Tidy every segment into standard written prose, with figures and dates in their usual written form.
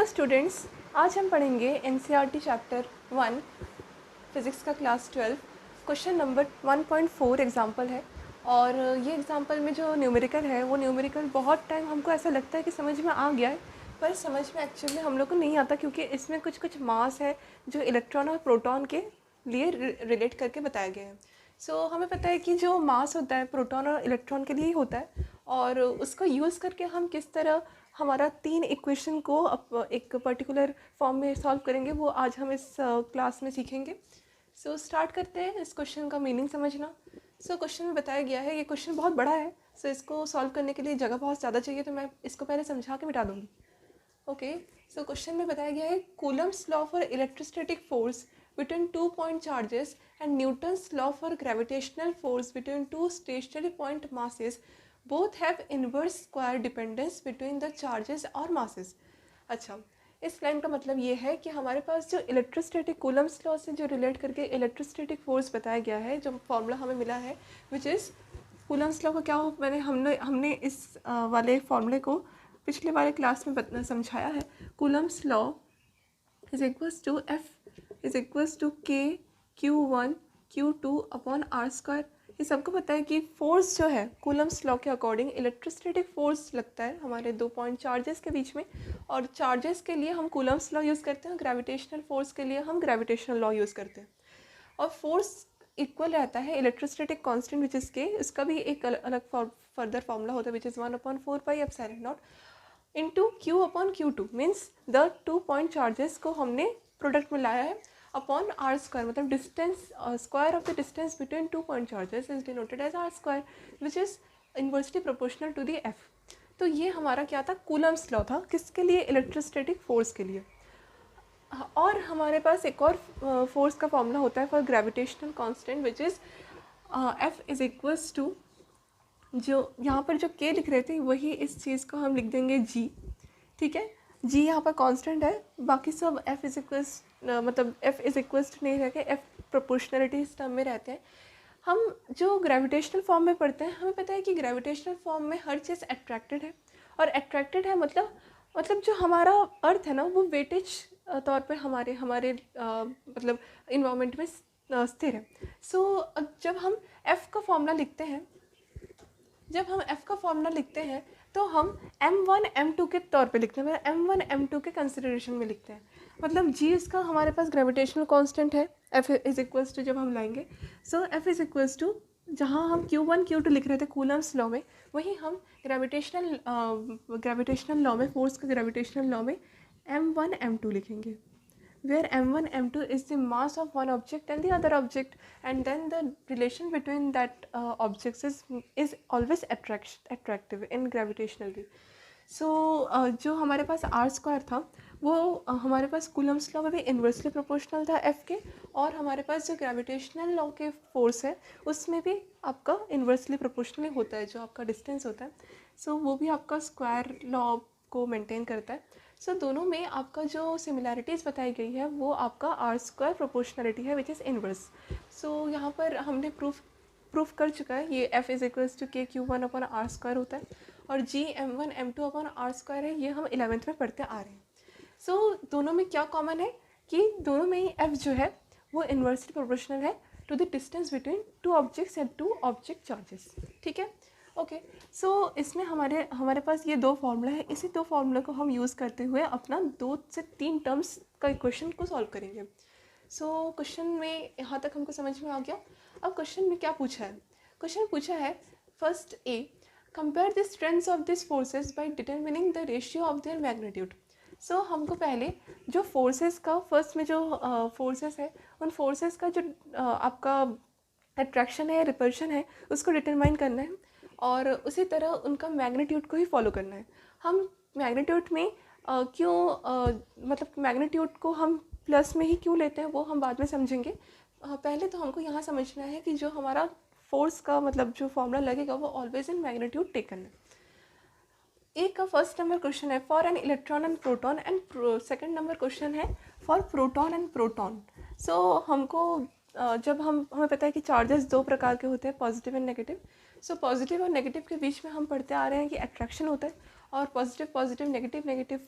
Students, आज हम पढ़ेंगे एनसीईआरटी चैप्टर 1 फिज़िक्स का क्लास 12 क्वेश्चन नंबर 1.4 एग्जाम्पल है। और ये एग्जाम्पल में जो न्यूमेरिकल है वो न्यूमेरिकल बहुत टाइम हमको ऐसा लगता है कि समझ में आ गया है, पर समझ में एक्चुअली हम लोग को नहीं आता, क्योंकि इसमें कुछ कुछ मास है जो इलेक्ट्रॉन और प्रोटॉन के लिए रिलेट करके बताया गया है। हमें पता है कि जो मास होता है प्रोटॉन और इलेक्ट्रॉन के लिए ही होता है, और उसको यूज़ करके हम किस तरह हमारा 3 इक्वेशन को एक पर्टिकुलर फॉर्म में सॉल्व करेंगे, वो आज हम इस क्लास में सीखेंगे। स्टार्ट करते हैं इस क्वेश्चन का मीनिंग समझना। क्वेश्चन में बताया गया है, ये क्वेश्चन बहुत बड़ा है, इसको सॉल्व करने के लिए जगह बहुत ज़्यादा चाहिए, तो मैं इसको पहले समझा के मिटा दूँगी। ओके, क्वेश्चन में बताया गया है Coulomb's law for electrostatic force between 2 point charges and Newton's law for gravitational force between two stationary point masses both have inverse square dependence between the charges और masses। अच्छा, इस लाइन का मतलब ये है कि हमारे पास जो इलेक्ट्रोस्टैटिक कूलम्स लॉ से जो रिलेट करके इलेक्ट्रोस्टैटिक फोर्स बताया गया है, जो फॉर्मूला हमें मिला है विच इज़ कूलम्स लॉ का क्या हो, हमने इस वाले फॉर्मूले को पिछले वाले क्लास में समझाया है। Coulomb's law is equals to F is equals to K Q1 Q2 upon R square. ये सबको पता है कि फोर्स जो है कूलम्स लॉ के अकॉर्डिंग इलेक्ट्रोस्टैटिक फोर्स लगता है हमारे 2 पॉइंट चार्जेस के बीच में, और चार्जेस के लिए हम कूलम्स लॉ यूज़ करते हैं, ग्रेविटेशनल फोर्स के लिए हम ग्रेविटेशनल लॉ यूज़ करते हैं। और फोर्स इक्वल रहता है इलेक्ट्रोस्टैटिक कांस्टेंट विच इज़ के, इसका भी एक अलग फर्दर फॉर्मूला होता है which is 1/4πε0 into Q/Q2 means the 2 point charges को हमने प्रोडक्ट में लाया है अपॉन आर स्क्वायर, मतलब distance square of the distance between 2 point charges is denoted as R square which is inversely proportional to the F. तो ये हमारा क्या था, कूलम्स लॉ था, किसके लिए, इलेक्ट्रोस्टैटिक फोर्स के लिए। और हमारे पास एक और फोर्स का फॉर्मूला होता है for gravitational constant which is F is equals to, जो यहाँ पर जो के लिख रहे थे वही इस चीज़ को हम लिख देंगे जी, ठीक है। जी यहाँ पर कांस्टेंट है, बाकी सब एफ इज इक्वल्स मतलब एफ इज इक्वल्स नहीं रहते, एफ प्रोपोर्शनलिटी इस टर्म में रहते हैं। हम जो ग्रेविटेशनल फॉर्म में पढ़ते हैं, हमें पता है कि ग्रेविटेशनल फॉर्म में हर चीज़ अट्रैक्टेड है, और अट्रैक्टेड है मतलब जो हमारा अर्थ है ना वो वेटेज तौर पे हमारे मतलब इन्वायरमेंट में स्थिर है। अब जब हम एफ़ का फॉर्मूला लिखते हैं तो हम m1 m2 के तौर पे लिखते हैं, मतलब m1 m2 के कंसिडरेशन में लिखते हैं। मतलब जी इसका हमारे पास ग्रेविटेशनल कांस्टेंट है, f इज इक्वल्स टू जब हम लाएंगे f इज इक्वल्स टू, जहाँ हम Q1 Q2 लिख रहे थे कूलम्स लॉ में, वही हम ग्रेविटेशनल लॉ में, फोर्स के ग्रेविटेशनल लॉ में m1 m2 लिखेंगे, where m1 m2 is the mass of one object and the other object, and then the relation between that objects is always attractive in gravitationally। जो हमारे पास are square था वो हमारे पास Coulomb's law में भी inversely proportional था F के, और हमारे पास जो ग्रेविटेशनल लॉ के फोर्स है उसमें भी आपका इन्वर्सली प्रोपोर्शनली होता है, जो आपका डिस्टेंस होता है वो भी आपका स्क्वायर लॉ को मेंटेन करता है। दोनों में आपका जो सिमिलैरिटीज़ बताई गई है वो आपका आर स्क्वायर प्रोपोर्शनलिटी है विच इज़ इनवर्स। यहाँ पर हमने प्रूफ कर चुका है, ये F is equals to K Q1 upon R square होता है, और जी m1 m2 upon R square है, ये हम 11th में पढ़ते आ रहे हैं। दोनों में क्या कॉमन है कि दोनों में ही एफ जो है वो इन्वर्सली प्रोपोर्शनल है to the distance between two objects and two object charges, ठीक है। ओके, इसमें हमारे पास ये 2 फार्मूला है, इसी 2 फार्मूला को हम यूज़ करते हुए अपना 2 से 3 टर्म्स का इक्वेशन को सॉल्व करेंगे। क्वेश्चन में यहाँ तक हमको समझ में आ गया। अब क्वेश्चन में क्या पूछा है, क्वेश्चन पूछा है first A, compare the strengths of this forces by determining the ratio of their magnitude. हमको पहले जो फोर्सेस का, फर्स्ट में जो फोर्सेस है उन फोर्सेस का जो आपका अट्रैक्शन है, रिपल्शन है, उसको डिटरमाइन करना है, और उसी तरह उनका मैग्नीट्यूड को ही फॉलो करना है। हम मैग्नीट्यूड में मतलब मैग्नीट्यूड को हम प्लस में ही क्यों लेते हैं वो हम बाद में समझेंगे। पहले तो हमको यहाँ समझना है कि जो हमारा फोर्स का मतलब जो फॉर्मूला लगेगा वो ऑलवेज इन मैग्नीट्यूड टेकन है। एक का फर्स्ट नंबर क्वेश्चन है for an electron and proton, and second number question है फॉर प्रोटॉन एंड प्रोटॉन। हमको जब हमें पता है कि चार्जेस 2 प्रकार के होते हैं, पॉजिटिव एंड नेगेटिव। पॉजिटिव और नेगेटिव के बीच में हम पढ़ते आ रहे हैं कि अट्रैक्शन होता है, और पॉजिटिव नेगेटिव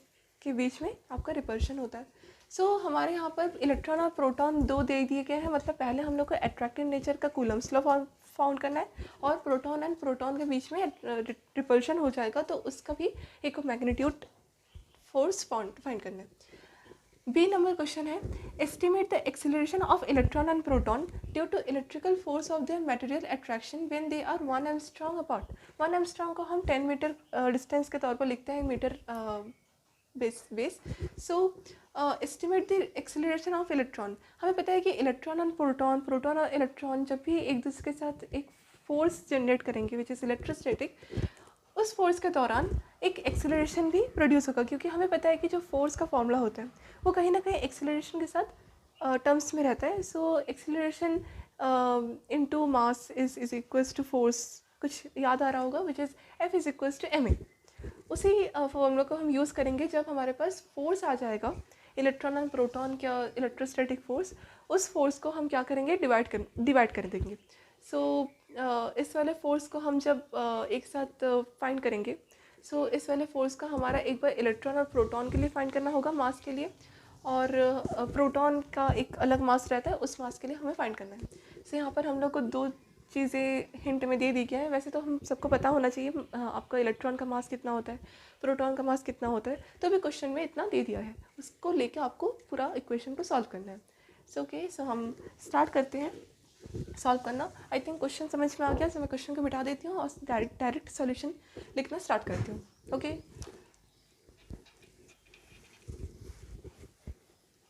के बीच में आपका रिपल्शन होता है। सो हमारे यहाँ पर इलेक्ट्रॉन और प्रोटॉन दो दे दिए गए हैं, मतलब पहले हम लोग को अट्रैक्टिव नेचर का कूलम्स लॉ फाउंड करना है, और प्रोटॉन एंड प्रोटॉन के बीच में रिपल्शन हो जाएगा तो उसका भी एक मैग्नीट्यूड फोर्स फाइंड करना है। बी नंबर क्वेश्चन है, estimate the acceleration of electron and proton due to electrical force of their material attraction when they are 1 angstrom apart. 1 angstrom को हम 10 मीटर डिस्टेंस के तौर पर लिखते हैं, metre base. So estimate the acceleration of electron. हमें पता है कि इलेक्ट्रॉन और प्रोटॉन और इलेक्ट्रॉन जब भी एक दूसरे के साथ एक फोर्स जनरेट करेंगे विच इज़ इलेक्ट्रोस्टैटिक, उस फोर्स के दौरान एक एक्सेलरेशन भी प्रोड्यूस होगा, क्योंकि हमें पता है कि जो फोर्स का फॉर्मूला होता है वो कहीं ना कहीं एक्सेलरेशन के साथ टर्म्स में रहता है। So acceleration into mass is equals to force, कुछ याद आ रहा होगा, which is F is equals to ma। उसी फॉर्मूला को हम यूज़ करेंगे जब हमारे पास फोर्स आ जाएगा इलेक्ट्रॉन और प्रोटॉन का इलेक्ट्रोस्टैटिक फोर्स। उस फोर्स को हम क्या करेंगे, डिवाइड कर देंगे। सो इस वाले फोर्स को हम जब एक साथ फाइंड करेंगे, सो इस वाले फोर्स का हमारा एक बार इलेक्ट्रॉन और प्रोटॉन के लिए फाइंड करना होगा मास के लिए, और प्रोटॉन का एक अलग मास रहता है, उस मास के लिए हमें फाइंड करना है। सो यहाँ पर हम लोग को दो चीज़ें हिंट में दे दी गया है। वैसे तो हम सबको पता होना चाहिए आपका इलेक्ट्रॉन का मास कितना होता है, प्रोटॉन का मास कितना होता है, तो भी क्वेश्चन में इतना दे दिया है, उसको लेके आपको पूरा इक्वेशन को सॉल्व करना है। सो ओके, सो हम स्टार्ट करते हैं सॉल्व करना। आई थिंक क्वेश्चन समझ में आ गया, सो मैं क्वेश्चन को मिटा देती हूँ और डायरेक्ट सॉल्यूशन लिखना स्टार्ट करती हूँ।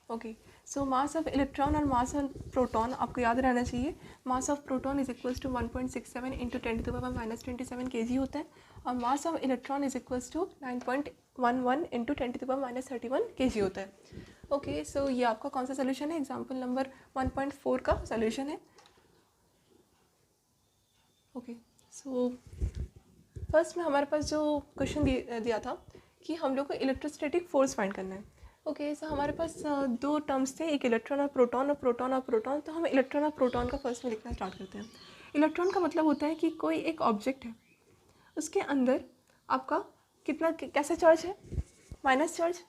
Okay, so mass of electron और मास ऑफ प्रोटॉन आपको याद रहना चाहिए। Mass of proton is equals to 1.67 into 10⁻⁻27 kg होता है, और mass of electron is equals to 9.11 into 10⁻31 kg होता है। ओके, सो ये आपका कौन सा सोल्यूशन है, एग्जाम्पल नंबर 1.4 का सोल्यूशन है। ओके, सो फर्स्ट में हमारे पास जो क्वेश्चन दिया था कि हम लोग को इलेक्ट्रोस्टैटिक फोर्स फाइंड करना है। ओके, सो हमारे पास दो टर्म्स थे, एक इलेक्ट्रॉन और प्रोटॉन। तो हम इलेक्ट्रॉन और प्रोटॉन का फर्स्ट में लिखना स्टार्ट करते हैं। इलेक्ट्रॉन का मतलब होता है कि कोई एक ऑब्जेक्ट है, उसके अंदर आपका कितना कैसा चार्ज है, माइनस चार्ज,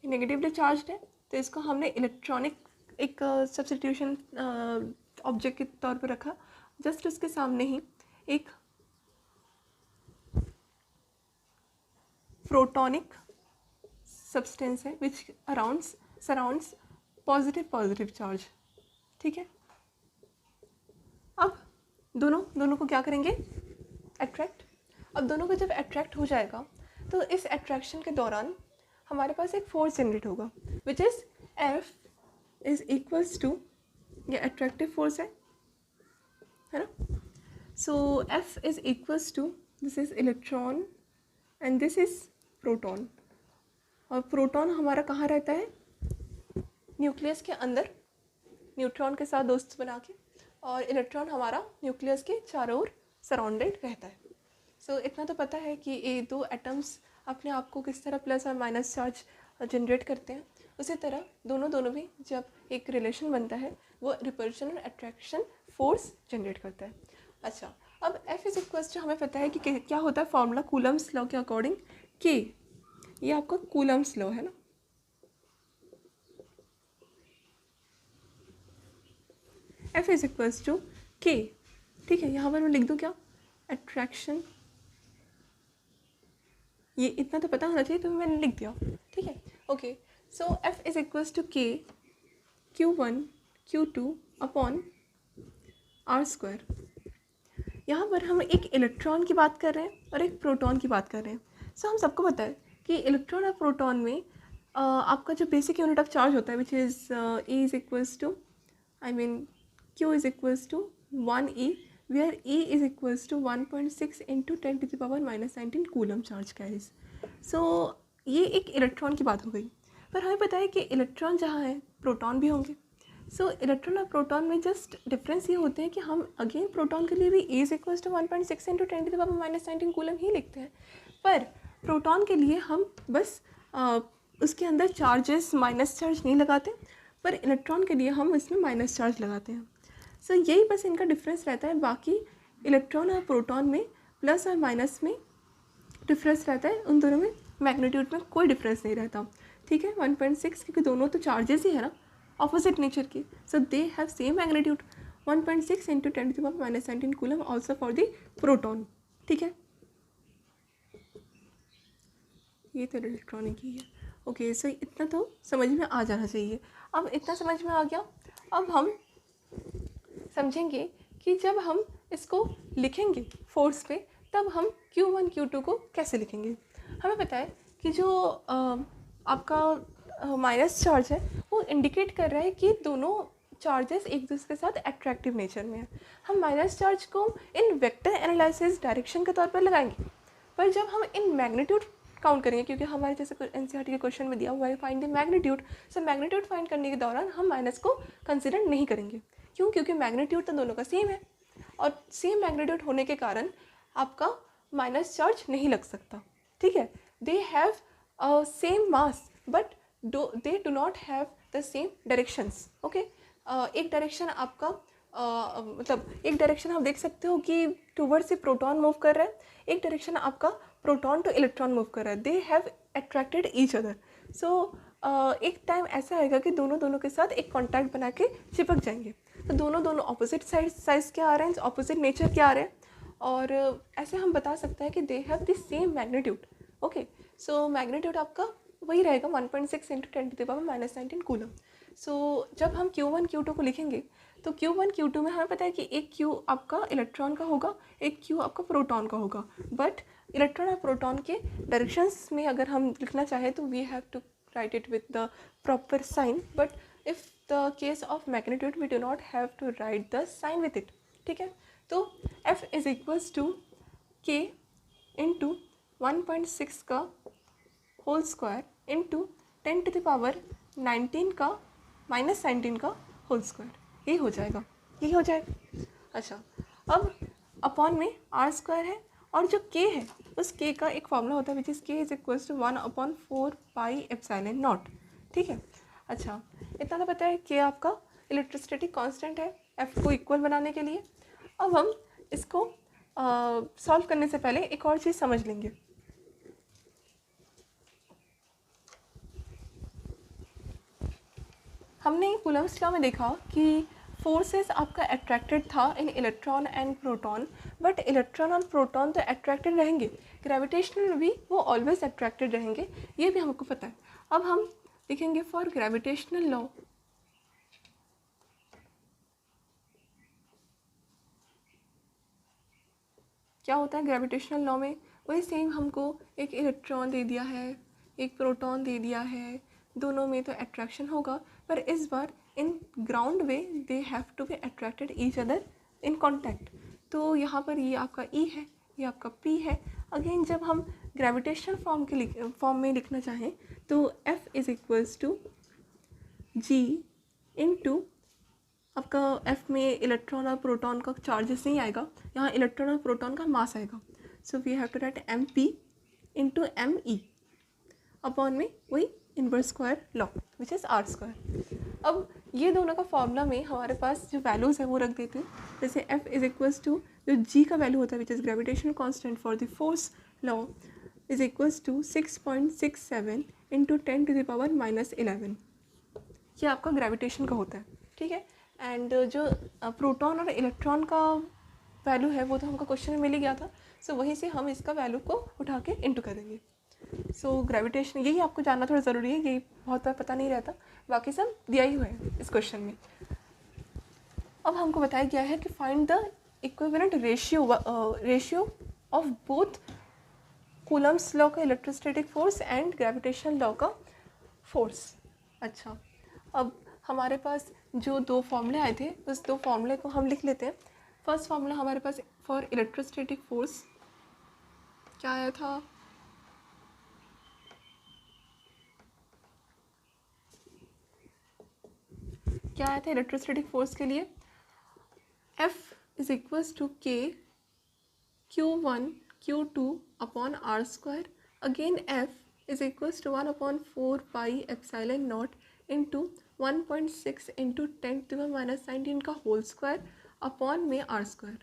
नेगेटिवली चार्ज है, तो इसको हमने इलेक्ट्रॉनिक एक सब्स्टिट्यूशन ऑब्जेक्ट के तौर पर रखा। जस्ट उसके सामने ही एक प्रोटॉनिक सब्सटेंस है विच सराउंड्स पॉजिटिव चार्ज। ठीक है, अब दोनों को क्या करेंगे, अट्रैक्ट। अब दोनों को जब अट्रैक्ट हो जाएगा तो इस अट्रैक्शन के दौरान हमारे पास एक फोर्स जनरेट होगा which is F is equals to, ये अट्रैक्टिव फोर्स है ना। So F is equals to, this is electron and this is proton, और प्रोटॉन हमारा कहाँ रहता है, न्यूक्लियस के अंदर, न्यूट्रॉन के साथ दोस्त बना के, और इलेक्ट्रॉन हमारा न्यूक्लियस के चारों ओर सराउंडेड रहता है। सो इतना तो पता है कि ये दो एटम्स अपने आप को किस तरह प्लस और माइनस चार्ज जनरेट करते हैं। उसी तरह दोनों भी जब एक रिलेशन बनता है वो रिपल्शन और अट्रैक्शन फोर्स जनरेट करता है। अच्छा, अब F इज इक्वल्स टू, हमें पता है कि क्या होता है फॉर्मूला कूलम्स लॉ के अकॉर्डिंग, K, ये आपका कूलम्स लॉ है ना। F is equals to K, ठीक है, यहाँ पर मैं लिख दूँ क्या, अट्रैक्शन, ये इतना तो पता होना चाहिए तो मैंने लिख दिया। ठीक है, okay, so F is equals to K Q1 Q2 upon R²। यहाँ पर हम एक इलेक्ट्रॉन की बात कर रहे हैं और एक प्रोटॉन की बात कर रहे हैं। सो हम सबको पता है कि इलेक्ट्रॉन और प्रोटॉन में आपका जो बेसिक यूनिट ऑफ चार्ज होता है which is E is equals to, I mean Q is equals to 1E, where E is equals to 1.6 into 10⁻⁻19 coulomb charge carries. So ये एक इलेक्ट्रॉन की बात हो गई, पर हमें पता है कि इलेक्ट्रॉन जहाँ है प्रोटॉन भी होंगे। सो इलेक्ट्रॉन और प्रोटॉन में जस्ट डिफरेंस ये होते हैं कि हम अगेन प्रोटॉन के लिए भी E is equals to 1.6 into 10⁻⁻19 coulomb ही लिखते हैं, पर प्रोटॉन के लिए हम बस उसके अंदर चार्जेस माइनस चार्ज नहीं लगाते, पर इलेक्ट्रॉन के लिए हम इसमें माइनस चार्ज लगाते हैं। सो यही बस इनका डिफरेंस रहता है, बाकी इलेक्ट्रॉन और प्रोटॉन में प्लस और माइनस में डिफरेंस रहता है उन दोनों में, मैग्नीट्यूड में कोई डिफरेंस नहीं रहता, ठीक है। 1.6 क्योंकि दोनों तो चार्जेस ही है ना, ऑपोजिट नेचर की, so they have same magnitude. 1.6 into 10⁻⁻19 coulomb also for the proton, ठीक है। ये तो इलेक्ट्रॉनिक ही है, ओके। सो इतना तो समझ में आ जाना चाहिए। अब इतना समझ में आ गया, अब हम समझेंगे कि जब हम इसको लिखेंगे फोर्स पे, तब हम Q1 Q2 को कैसे लिखेंगे। हमें पता है कि जो आपका माइनस चार्ज है वो इंडिकेट कर रहा है कि दोनों चार्जेस एक दूसरे के साथ अट्रैक्टिव नेचर में है। हम माइनस चार्ज को इन वेक्टर एनालिसिस डायरेक्शन के तौर पर लगाएंगे, पर जब हम इन मैग्नीट्यूड काउंट करेंगे, क्योंकि हमारे जैसे एनसीईआरटी के क्वेश्चन में दिया हुआ है find the magnitude, so magnitude find करने के दौरान हम माइनस को कंसिडर नहीं करेंगे। क्यों? क्योंकि मैग्नीट्यूड तो दोनों का सेम है, और सेम मैग्नीट्यूड होने के कारण आपका माइनस चार्ज नहीं लग सकता, ठीक है। They have same mass but they do not have the same directions, okay. एक डायरेक्शन आपका मतलब एक डायरेक्शन आप देख सकते हो कि टूवर्ड्स से प्रोटॉन मूव कर रहा है, एक डायरेक्शन आपका प्रोटॉन टू इलेक्ट्रॉन मूव कर रहा है, they have attracted each other. So एक टाइम ऐसा आएगा कि दोनों के साथ एक कॉन्टैक्ट बना के चिपक जाएंगे, तो दोनों ऑपोजिट साइज के आ रहे हैं, ऑपोजिट नेचर के आ रहे हैं, और ऐसे हम बता सकते हैं कि they have the same magnitude, okay. So magnitude आपका वही रहेगा 1.6 इंटू 10⁻⁻19 कूलम। सो जब हम Q1 Q2 को लिखेंगे, तो Q1 Q2 में हमें पता है कि एक Q आपका इलेक्ट्रॉन का होगा, एक Q आपका प्रोटॉन का होगा, बट इलेक्ट्रॉन और प्रोटॉन के डायरेक्शंस में अगर हम लिखना चाहें तो we have to write it with the proper sign, but if the case of magnitude we do not have to write the sign with it, ठीक है। तो F is equals to K into 1.6 का whole square into 10⁻19 का -19 का whole square, यही हो जाएगा, यही हो जाएगा। अच्छा, अब अपॉन में R स्क्वायर है, और जो K है उस K का एक फॉर्मूला होता है which is K is equals to 1/4 pi epsilon naught, ठीक है। अच्छा, इतना तो पता है K आपका इलेक्ट्रोस्टैटिक कांस्टेंट है F को इक्वल बनाने के लिए। अब हम इसको सॉल्व करने से पहले एक और चीज़ समझ लेंगे। हमने कूलम्स लॉ में देखा कि फोर्सेस आपका अट्रैक्टेड था in electron and proton, but electron और प्रोटॉन तो अट्रैक्टेड रहेंगे, ग्रेविटेशनल भी वो ऑलवेज अट्रैक्टेड रहेंगे, ये भी हमको पता है। अब हम लिखेंगे फॉर ग्रेविटेशनल लॉ, क्या होता है ग्रेविटेशनल लॉ में, वही सेम, हमको एक इलेक्ट्रॉन दे दिया है, एक प्रोटॉन दे दिया है, दोनों में तो अट्रैक्शन होगा, पर इस बार in ground way they have to be attracted each other in contact. तो यहाँ पर ये आपका E है, ये आपका P है। अगेन जब हम ग्रेविटेशनल फॉर्म में लिखना चाहें तो F is equals to G into आपका F में इलेक्ट्रॉन और प्रोटॉन का चार्जेस नहीं आएगा, यहाँ इलेक्ट्रॉन और प्रोटॉन का मास आएगा। So we have to write MP into ME upon में वही inverse square law which is R square. अब ये दोनों का फॉर्मूला में हमारे पास जो वैल्यूज़ है वो रख देते हैं, जैसे F इज इक्वल्स टू जो G का वैल्यू होता है which is gravitational constant for the force law is equals to 6.67 into 10⁻⁻11, ये आपका ग्रेविटेशन का होता है, ठीक है। एंड जो प्रोटॉन और इलेक्ट्रॉन का वैल्यू है वो तो हमको क्वेश्चन में मिल ही गया था, सो वहीं से हम इसका वैल्यू को उठा के इंटू करेंगे। सो ग्रेविटेशन यही आपको जानना थोड़ा ज़रूरी है, यही बहुत बार पता नहीं रहता, बाकी सब दिया ही हुआ है इस क्वेश्चन में। अब हमको बताया गया है कि find the equivalent ratio of both coulomb's law का electrostatic force and gravitational law का फोर्स। अच्छा, अब हमारे पास जो दो फॉर्मूले आए थे उस दो फॉर्मूले को हम लिख लेते हैं। फर्स्ट फॉर्मूला हमारे पास फॉर इलेक्ट्रोस्टैटिक फोर्स क्या आया था, क्या आया था इलेक्ट्रोस्टैटिक फोर्स के लिए, F is equals to K Q1 Q2 upon R square. Again F is equals to 1/4 pi epsilon naught into 1.6 into 10⁻⁻19 का होल स्क्वायर अपॉन में R स्क्वायर।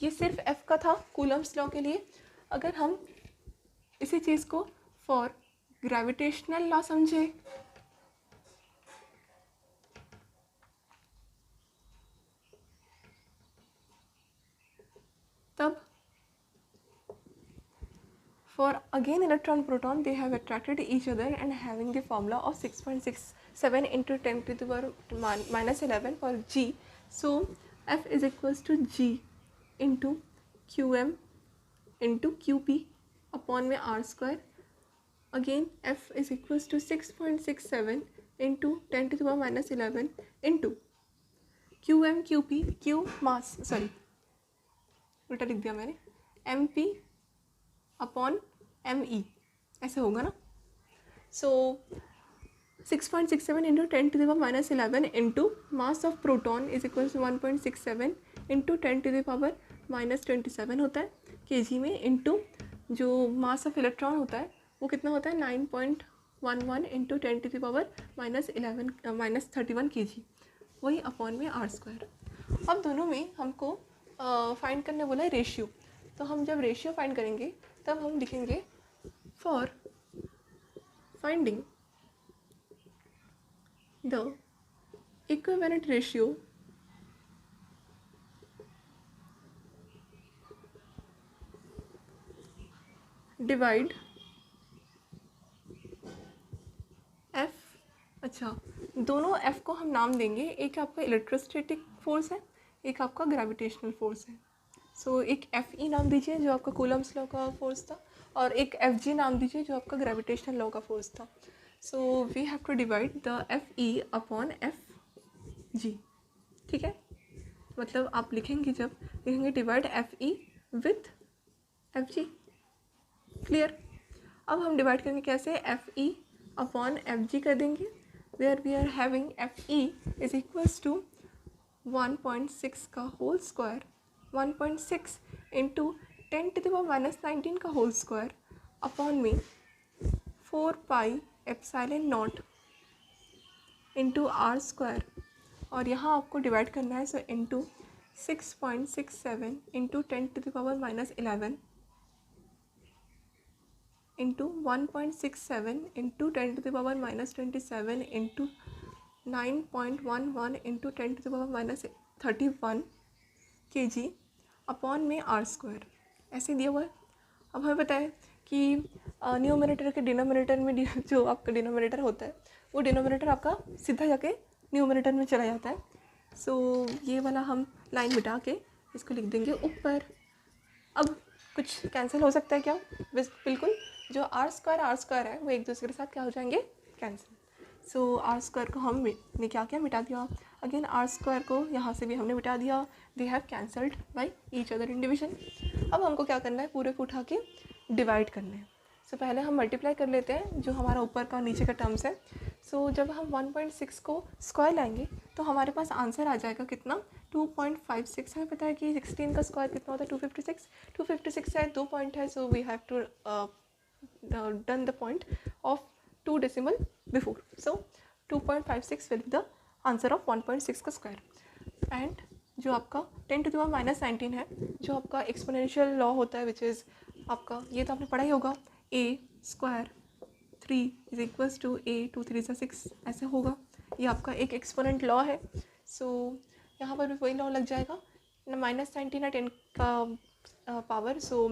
ये सिर्फ F का था कूलम्स लॉ के लिए। अगर हम इसी चीज़ को फॉर ग्रेविटेशनल लॉ समझे, तब for again electron proton they have attracted each other and having the formula of 6.67 into 10 to the power minus 11 for G. So F is equals to G into QM into QP upon में R square. Again F is equals to 6.67 into 10 to the power minus 11 into QM QP, Q mass, sorry उल्टा लिख दिया मैंने, MP upon ME ऐसे होगा ना. So 6.67 into 10 to the power minus 11 into mass of proton is equal to 1.67 into 10 to the power minus 27 होता है kg में, इंटू जो मास ऑफ इलेक्ट्रॉन होता है वो कितना होता है 9.11 into 10 to the power minus 31 kg, वही अपॉन में R स्क्वायर. अब दोनों में हमको फाइंड करने बोला है रेशियो. तो हम जब रेशियो फाइंड करेंगे तब हम लिखेंगे for finding the equivalent ratio divide F. अच्छा, दोनों F को हम नाम देंगे, एक आपका इलेक्ट्रोस्टैटिक फोर्स है, एक आपका ग्रेविटेशनल फोर्स है. सो एक FE नाम दीजिए जो आपका कूलम्स लॉ का फोर्स था, और एक FG नाम दीजिए जो आपका ग्रेविटेशनल लॉ का फोर्स था. So we have to divide the FE upon FG. ठीक है, मतलब आप लिखेंगे, जब लिखेंगे divide FE with FG. Clear. अब हम डिवाइड करेंगे कैसे, FE अपॉन FG कर देंगे, where we are having FE is equals to 1.6 का whole square, 1.6 into 10 to the power minus 19 का होल स्क्वायर अपॉन में 4 pi epsilon naught into R square. और यहाँ आपको डिवाइड करना है, so into 6.67 into 10 to the power minus 11 into 1.67 into 10 to the power minus 27 into 9.11 into 10 to the power minus 31 kg upon में R square. ऐसे दिया हुआ है. अब हमें पता है कि न्यूमरेटर के डिनोमिनेटर में जो आपका डिनोमिनेटर होता है वो डिनोमिनेटर आपका सीधा जाके न्यूमरेटर में चला जाता है. सो ये वाला हम लाइन मिटा के इसको लिख देंगे ऊपर. अब कुछ कैंसिल हो सकता है क्या, बिल्कुल. जो R स्क्वायर है वो एक दूसरे के साथ क्या हो जाएंगे, कैंसिल. सो R स्क्वायर को हमने क्या किया, मिटा दिया. अगेन R स्क्वायर को यहाँ से भी हमने मिटा दिया. They have cancelled by each other in division. अब हमको क्या करना है, पूरे को उठा के डिवाइड करना है. सो पहले हम मल्टीप्लाई कर लेते हैं जो हमारा ऊपर का नीचे का टर्म्स है. सो जब हम 1.6 को स्क्वायर लाएंगे तो हमारे पास आंसर आ जाएगा कितना, 2.56. हमें पता है कि 16 का स्क्वायर कितना होता है, 256 है, 2 पॉइंट है. So we have to done the point of 2 decimal before. So 2.56 will be the answer of 1.6 का स्क्वायर. एंड जो आपका 10 टू द पावर माइनस 19 है, जो आपका एक्सपोनेंशियल लॉ होता है, विच इज़ आपका, ये तो आपने पढ़ा ही होगा, a square 3 is equals to a 2 3 6 ऐसे होगा. ये आपका एक एक्सपोनेंट लॉ है. सो यहाँ पर भी वही लॉ लग जाएगा, माइनस 19 है 10 का पावर. सो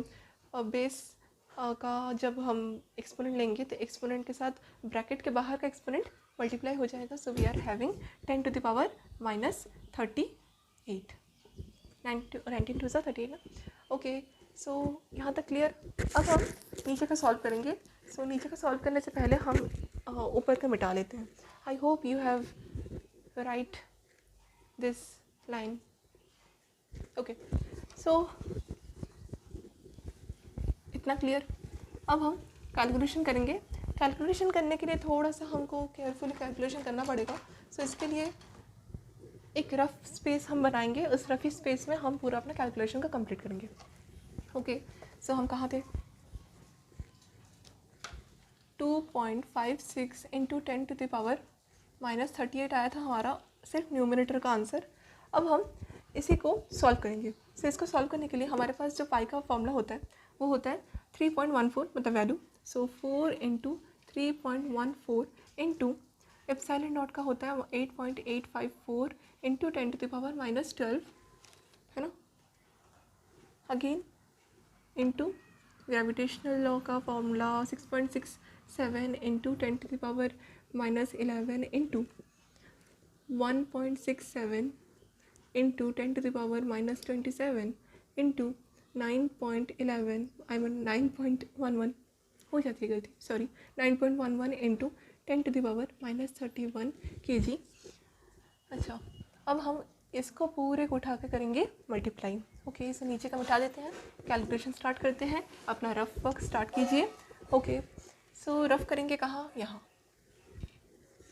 बेस का जब हम एक्सपोनेंट लेंगे तो एक्सपोनेंट के साथ ब्रैकेट के बाहर का एक्सपोनेंट मल्टीप्लाई हो जाएगा. So we are having 10 to the power minus 38. 19 to 38 ना. ओके, सो यहाँ तक क्लियर. अब हम नीचे का सॉल्व करेंगे. सो नीचे का सॉल्व करने से पहले हम ऊपर का मिटा लेते हैं. I hope you have write this line. Okay, so इतना क्लियर. अब हम कैलकुलेशन करेंगे. कैलकुलेशन करने के लिए थोड़ा सा हमको केयरफुली कैलकुलेशन करना पड़ेगा. सो इसके लिए एक रफ स्पेस हम बनाएंगे. उस रफी स्पेस में हम पूरा अपना कैलकुलेशन का कंप्लीट करेंगे. ओके, सो हम कहाँ थे, 2.56 into 10 to the power minus 38 आया था हमारा सिर्फ न्यूमरेटर का आंसर. अब हम इसी को सॉल्व करेंगे. सो इसको सॉल्व करने के लिए हमारे पास जो पाई का फॉर्मूला होता है वो होता है 3.14 मतलब value, so 4 into 3.14 into epsilon not का होता है 8.854 इंटू 10⁻⁻12 है ना, अगेन इंटू ग्रेविटेशनल लॉ का formula 6.67 into 10⁻⁻11 into 1.67 into 10⁻⁻27 into 9.11 I mean 9.11 हो जाती है गलती, सॉरी 9.11 इंटू 10⁻⁻31 kg। अच्छा, अब हम इसको पूरे को उठा के करेंगे मल्टीप्लाई। ओके, इसे नीचे का मिटा देते हैं, कैलकुलेशन स्टार्ट करते हैं, अपना रफ वर्क स्टार्ट कीजिए। ओके, सो रफ करेंगे कहाँ, यहाँ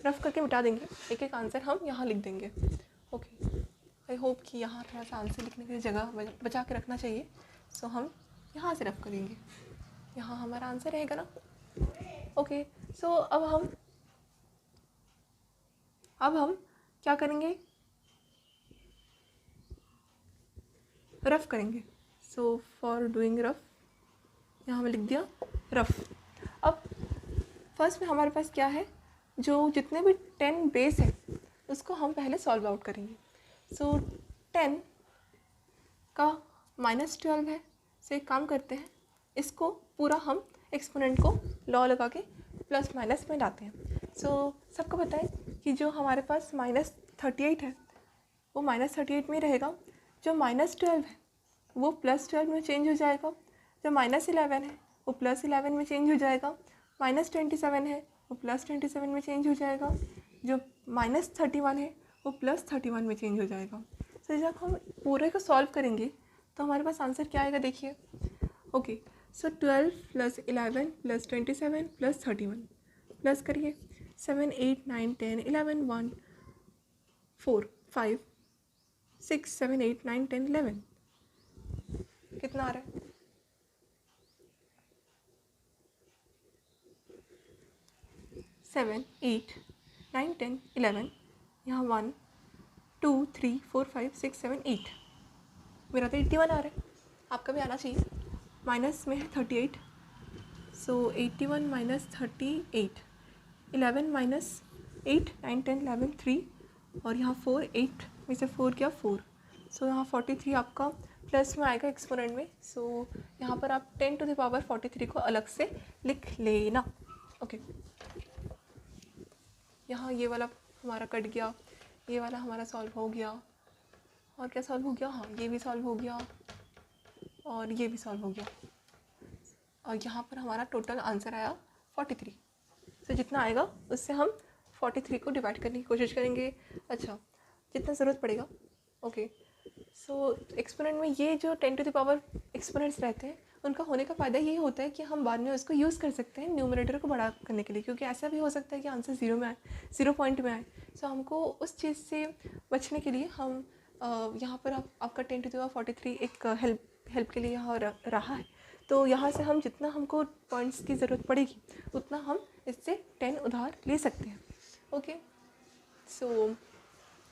रफ करके मिटा देंगे, एक एक आंसर हम यहाँ लिख देंगे। ओके, आई होप कि यहाँ थोड़ा सा आंसर लिखने के लिए जगह बचा के रखना चाहिए, सो हम यहाँ से रफ करेंगे, यहाँ हमारा आंसर रहेगा ना। ओके, सो अब हम क्या करेंगे, रफ करेंगे। सो फॉर डूइंग रफ, यहाँ मैं लिख दिया रफ। अब फर्स्ट में हमारे पास क्या है, जो जितने भी 10 बेस है उसको हम पहले सॉल्व आउट करेंगे। सो 10 का -12 है, से एक काम करते हैं, इसको पूरा हम एक्सपोनेंट को लॉ लगा के प्लस माइनस में लाते हैं। सो सबको पता है कि जो हमारे पास -38 है वो -38 में रहेगा, जो -12 है वो +12 में चेंज हो जाएगा, जो -11 है वो +11 में चेंज हो जाएगा, -27 है वो +27 में चेंज हो जाएगा, जो -31 है वो +31 में चेंज हो जाएगा। तो जब हम पूरे को सॉल्व करेंगे तो हमारे पास आंसर क्या आएगा, देखिए। ओके, सो 12 + 11 + 27 + 31 प्लस करिए 7 8 9 10 11 1 4 5 6 7 8 9 10 11 कितना आ रहा है, 7 8 9 10 11, यहाँ 1 2 3 4 5 6 7 8, मेरा तो 81 आ रहा है, आपका भी आना चाहिए। माइनस में है 38, सो 81 - 38, 11 - 8 9 10 11 3, और यहाँ 4 8 में से 4 क्या 4, सो यहाँ 43 आपका प्लस में आएगा एक्सपोनेंट में। सो यहाँ पर आप 10⁻43 को अलग से लिख लेना। ओके, यहाँ ये वाला हमारा कट गया, ये वाला हमारा सॉल्व हो गया, और क्या सॉल्व हो गया, हाँ ये भी सॉल्व हो गया और ये भी सॉल्व हो गया, और यहाँ पर हमारा टोटल आंसर आया 43। तो जितना आएगा उससे हम 43 को डिवाइड करने की कोशिश करेंगे। अच्छा, जितना ज़रूरत पड़ेगा। ओके, सो एक्सपोनेंट में ये जो 10⁻एक्सपोनेंट्स रहते हैं उनका होने का फ़ायदा ये होता है कि हम बाद में उसको यूज़ कर सकते हैं न्यूमरेटर को बड़ा करने के लिए, क्योंकि ऐसा भी हो सकता है कि आंसर 0 में आए, 0 पॉइंट में आए। सो हमको उस चीज़ से बचने के लिए हम यहाँ पर आपका 10⁻43 एक हेल्प के लिए यहाँ रहा है। तो यहाँ से हम जितना हमको पॉइंट्स की ज़रूरत पड़ेगी उतना हम इससे 10 उधार ले सकते हैं। ओके, सो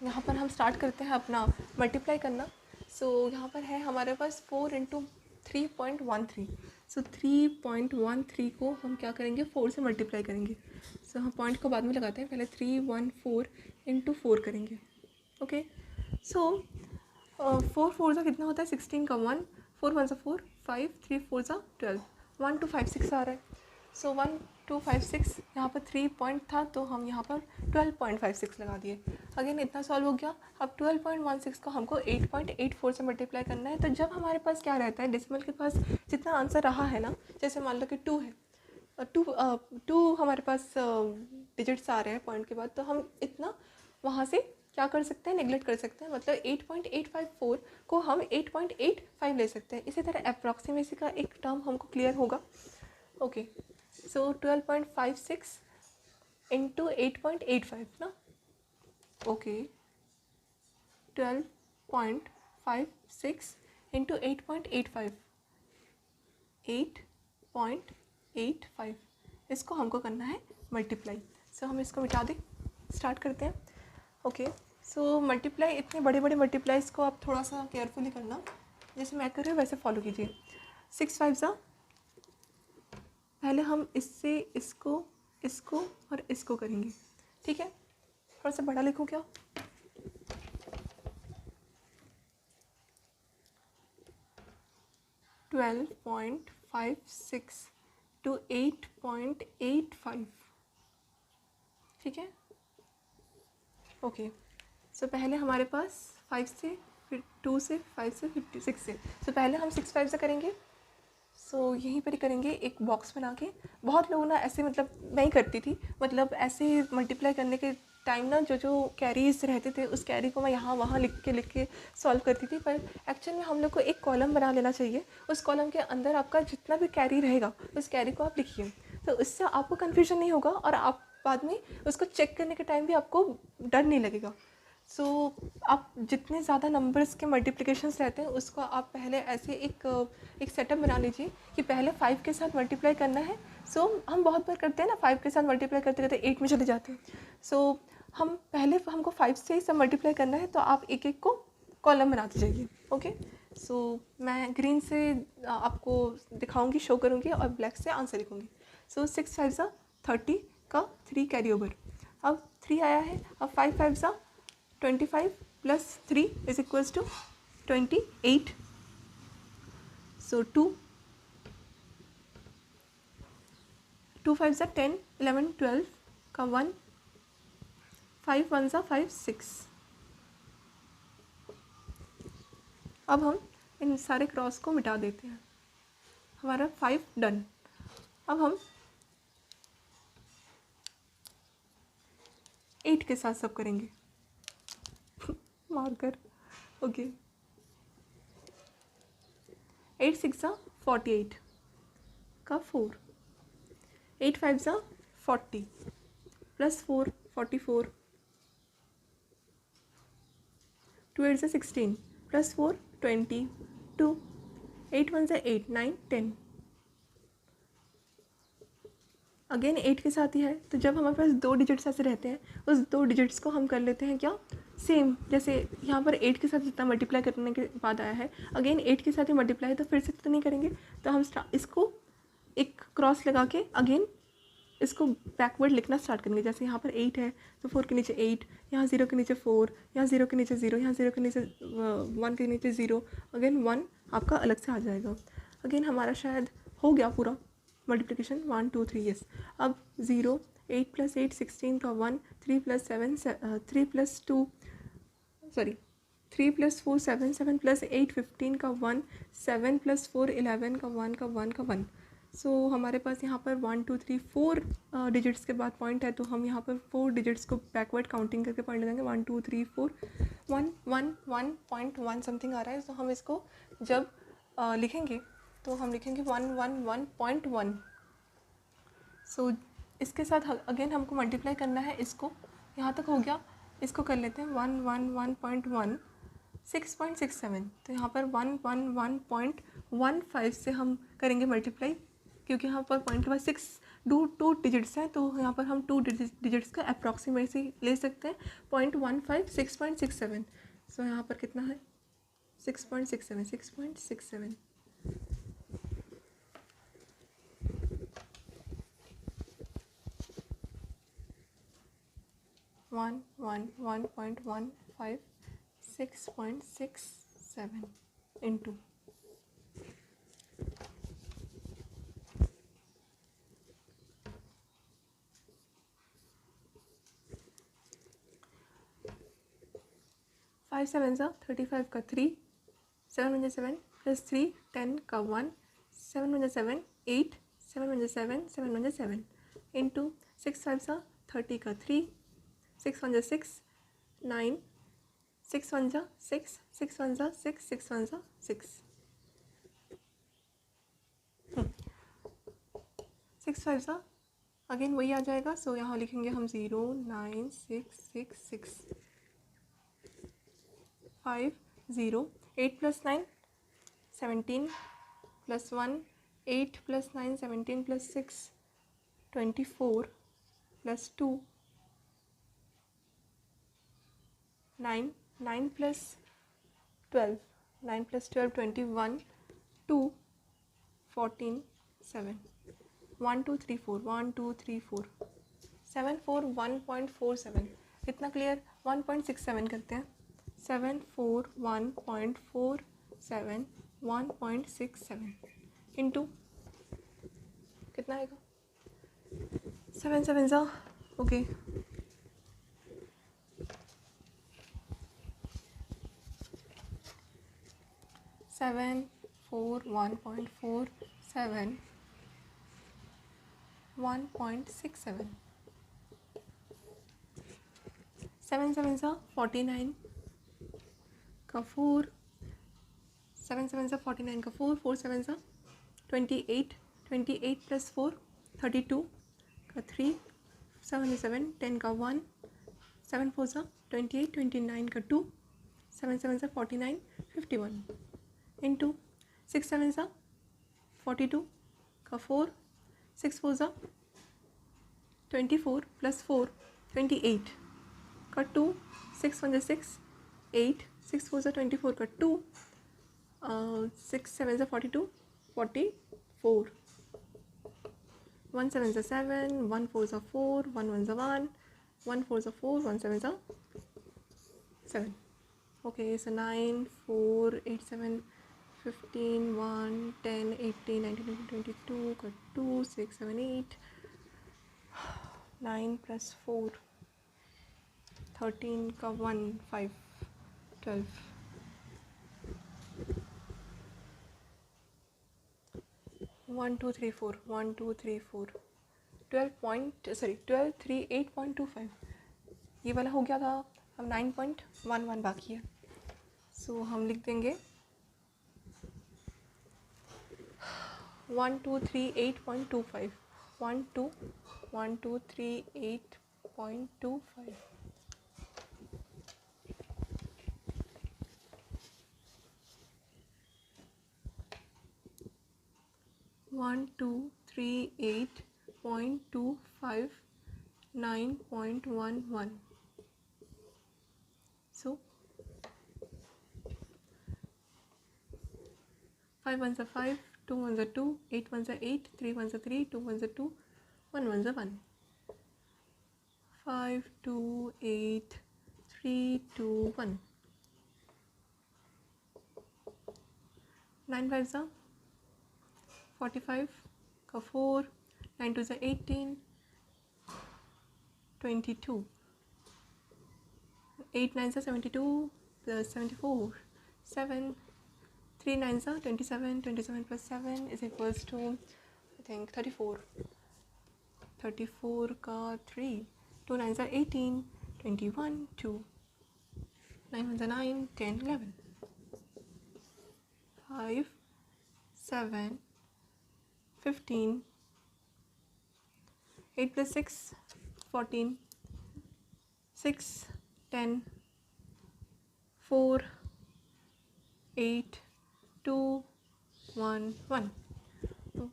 यहाँ पर हम स्टार्ट करते हैं अपना मल्टीप्लाई करना। सो यहाँ पर है हमारे पास 4 × 3.13, सो 3.13 को हम क्या करेंगे 4 से मल्टीप्लाई करेंगे। सो हम पॉइंट को बाद में लगाते हैं, पहले 314 × 4 करेंगे। ओके, सो 4 4 का कितना होता है 16 का 1, 4 1 4 5 3 4 12, 1 2 5 6 आ रहा है। सो 1 2 5 6, यहाँ पर 3 पॉइंट था तो हम यहाँ पर 12.56 लगा दिए। अगेन इतना सॉल्व हो गया। अब 12.16 को हमको 8.84 से मल्टीप्लाई करना है। तो जब हमारे पास क्या रहता है, डेसिमल के पास जितना आंसर रहा है ना, जैसे मान लो कि 2 है, 2 हमारे पास डिजिट्स आ रहे हैं पॉइंट के बाद, तो हम इतना वहाँ से क्या कर सकते हैं, नेगलेक्ट कर सकते हैं। मतलब 8.854 को हम 8.85 ले सकते हैं। इसी तरह अप्रॉक्सीमेसी का एक टर्म हमको क्लियर होगा। ओके, सो 12.56 इंटू 8.85 ना। ओके, 12.56 इंटू 8.85, 8.85, इसको हमको करना है मल्टीप्लाई। सो हम इसको मिटा दें, स्टार्ट करते हैं। ओके, सो मल्टीप्लाई, इतने बड़े बड़े मल्टीप्लाइज को आप थोड़ा सा केयरफुली करना, जैसे मैं कर रही हूँ वैसे फॉलो कीजिए। 6 5 ज़ा पहले हम इससे इसको, इसको और इसको करेंगे, ठीक है। थोड़ा सा बड़ा लिखूँ क्या? $12.56 to 8.85, ठीक है। ओके, सो पहले हमारे पास 5 से, फिर 2 से, 5 से, 56 से। सो पहले हम 6 5 से करेंगे। सो यहीं पर ही करेंगे एक बॉक्स बना के। बहुत लोग ना ऐसे, मतलब मैं ही करती थी, मतलब ऐसे मल्टीप्लाई करने के टाइम ना जो कैरीज रहते थे उस कैरी को मैं यहाँ वहाँ लिख के सॉल्व करती थी। पर एक्चुअल में हम लोग को एक कॉलम बना लेना चाहिए। उस कॉलम के अंदर आपका जितना भी कैरी रहेगा उस कैरी को आप लिखिए, तो इससे आपको कन्फ्यूजन नहीं होगा और आप बाद में उसको चेक करने के टाइम भी आपको डर नहीं लगेगा। सो आप जितने ज़्यादा नंबर्स के मल्टीप्लिकेशंस रहते हैं उसको आप पहले ऐसे एक सेटअप बना लीजिए कि पहले 5 के साथ मल्टीप्लाई करना है। सो हम बहुत बार करते हैं ना, 5 के साथ मल्टीप्लाई करते करते 8 में चले जाते हैं। सो हम पहले, हमको 5 से ही सब मल्टीप्लाई करना है, तो आप एक एक को कॉलम बनाते जाइए। ओके, सो मैं ग्रीन से आपको दिखाऊंगी, शो करूंगी, और ब्लैक से आंसर लिखूंगी। सो 6 5 ज़ा 30 का 3 कैरी ओवर। अब 3 आया है, अब 5 5 ज़ा 25 प्लस 3 इज इक्वल्स टू 28। सो 2 5 ज़ा 10 11 12 का 1, 5 1 ज़ा 5 6। अब हम इन सारे क्रॉस को मिटा देते हैं, हमारा 5 डन। अब हम 8 के साथ सब करेंगे मार्कर। ओके, 8 6 ज़ा 48 का 4, 8 5 ज़ा 40 प्लस 4 44, 2 8 ज़ा 16 प्लस 4 22, 8 1 ज़ा 8 9 10। अगेन 8 के साथ ही है, तो जब हमारे पास 2 डिजिट्स ऐसे रहते हैं उस 2 डिजिट्स को हम कर लेते हैं क्या, सेम। जैसे यहाँ पर 8 के साथ जितना मल्टीप्लाई करने के बाद आया है, अगेन 8 के साथ ही मल्टीप्लाई है, तो फिर से तो नहीं करेंगे, तो हम इसको एक क्रॉस लगा के अगेन इसको बैकवर्ड लिखना स्टार्ट करेंगे। जैसे यहाँ पर 8 है तो 4 के नीचे 8, यहाँ 0 के नीचे 4, यहाँ 0 के नीचे 0, यहाँ 0 के नीचे 1 के नीचे 0, अगेन 1 आपका अलग से आ जाएगा। अगेन हमारा शायद हो गया पूरा मल्टीप्लिकेशन 1 2 3, यस। अब 0 8 प्लस 8 16 का 1, 3 plus 7 3 plus 2 sorry 3 plus 4 7 7 plus 8 15 का 1, 7 प्लस 4 11 का 1 का 1 का 1। सो हमारे पास यहाँ पर 1 2 3 4 डिजिट्स के बाद पॉइंट है, तो हम यहाँ पर 4 डिजिट्स को बैकवर्ड काउंटिंग करके पॉइंट ले देंगे। 1 2 3 4 1 1 1.1 समथिंग आ रहा है। तो हम इसको जब लिखेंगे तो हम लिखेंगे 1 1 1.1। सो इसके साथ अगेन हमको मल्टीप्लाई करना है, इसको यहाँ तक हो गया, इसको कर लेते हैं 1 1 1.1 6.67। तो यहाँ पर 1 1 1.15 से हम करेंगे मल्टीप्लाई, क्योंकि यहाँ पर पॉइंट के बाद 2 डिजिट्स हैं, तो यहाँ पर हम 2 डिजिट्स का अप्रॉक्सीमेटली ले सकते हैं। 0.15 6.67। सो यहाँ पर कितना है 6.67 6.67। 1 1 1.15 6.67 into 5 7 ज़ा 35 का 3, 7 1 7 प्लस 3 10 का 1, 7 1 7 8, 7 1 7 7 1 7 into 6 5 ज़ा 30 का 3, 6 1 6 9, 6 1 ज़ा 6, 6 1 ज़ा 6, 6 1 ज़ा 6, 6 5 ज़ा अगेन वही आ जाएगा। सो यहाँ लिखेंगे हम 0 9 6 6 6 5 0, 8 plus 9 17 plus 1, 8 plus 9 17 plus 6 24 plus 2 9 9 plus 12 21 2 14 7 1 2 3 4 1 2 3 4 7 4 1.47 इतना क्लियर. 1.67 करते हैं. 7 4 1.47 1.67 इंटू कितना आएगा. 7 7 सा ओके. 7 4 1.47 1.67 7 7 सा 49 का 4 7 7 सा 49 का 4 4 7 सा 28 28 प्लस 4 32 का 3 7 7 10 का 1 7 4 सा 28 29 का 2 7 7 सा 49 51 इंटू 6 7 सा 42 का 4 6 4 सा 24 प्लस 4 28 का 2 6 1 6 8 6 4 सा 24 का 2 6 7 सा 42 44 1 7 सा 7 1 4 सा 4 1 1 सा 1 1 4 सा 4 1 7 सा 7. Okay, so 9 4 8 7 15 1 10 18 19 22 का 2 6 7 8 9 plus 4 13 का 1 5 12 1 2 3 4 1 2 3 4 12 3 8.25 ये वाला हो गया था. अब 9.11 बाकी है. सो हम लिख देंगे 1 2 3 8.25 1 2 1 2 3 8.25 1 2 3 8.25 9.11. So 5 1s are 5 2 1s are 2 8 1s are 8 3 1s are 3 2 1s are 2 1 1s are 1 5 2 8 3 2 1 9 5s are 45 का 4 9 2s are 18 22 8 9s are 72 plus 74 7 3 9s are 27 27 plus 7 is equals to I think 34 34 का 3 2 9s are 18 21 2 9 1s are 9 10 11 5 7 15 8 plus 6 14 6 10 4 8 2 1 1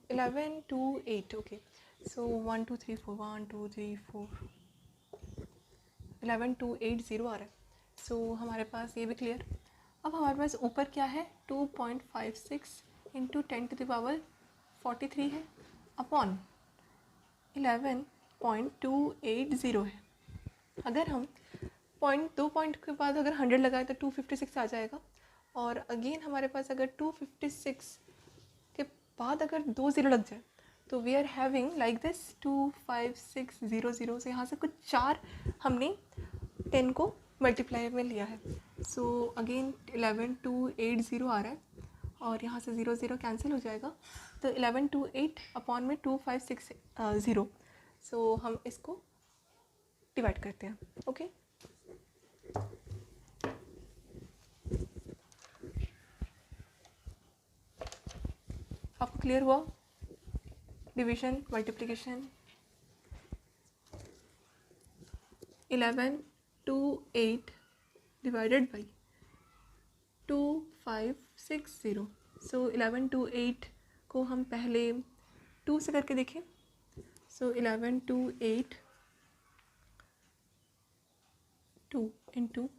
11 2 8 okay. So 1 2 3 4 1 2 3 4 11 2 8 0 आ रहा है. सो हमारे पास ये भी clear. अब हमारे पास ऊपर क्या है 2.56 इंटू 10 to the power 43 है अपॉन 11.280 है. अगर हम दो पॉइंट के बाद अगर 100 लगाए तो 256 आ जाएगा. और अगेन हमारे पास अगर 256 के बाद अगर 2 0 लग जाए तो we are having like this 25600 से यहाँ से कुछ 4 हमने 10 को मल्टीप्लाई में लिया है. सो अगेन 11280 आ रहा है और यहाँ से 0 0 कैंसिल हो जाएगा तो 1128 अपॉन में 2560. सो हम इसको डिवाइड करते हैं. ओके आपको क्लियर हुआ डिवीजन मल्टीप्लिकेशन. 1128 divided by 2560. सो 1128 को हम पहले 2 से करके देखें. सो 1128 2 इंटू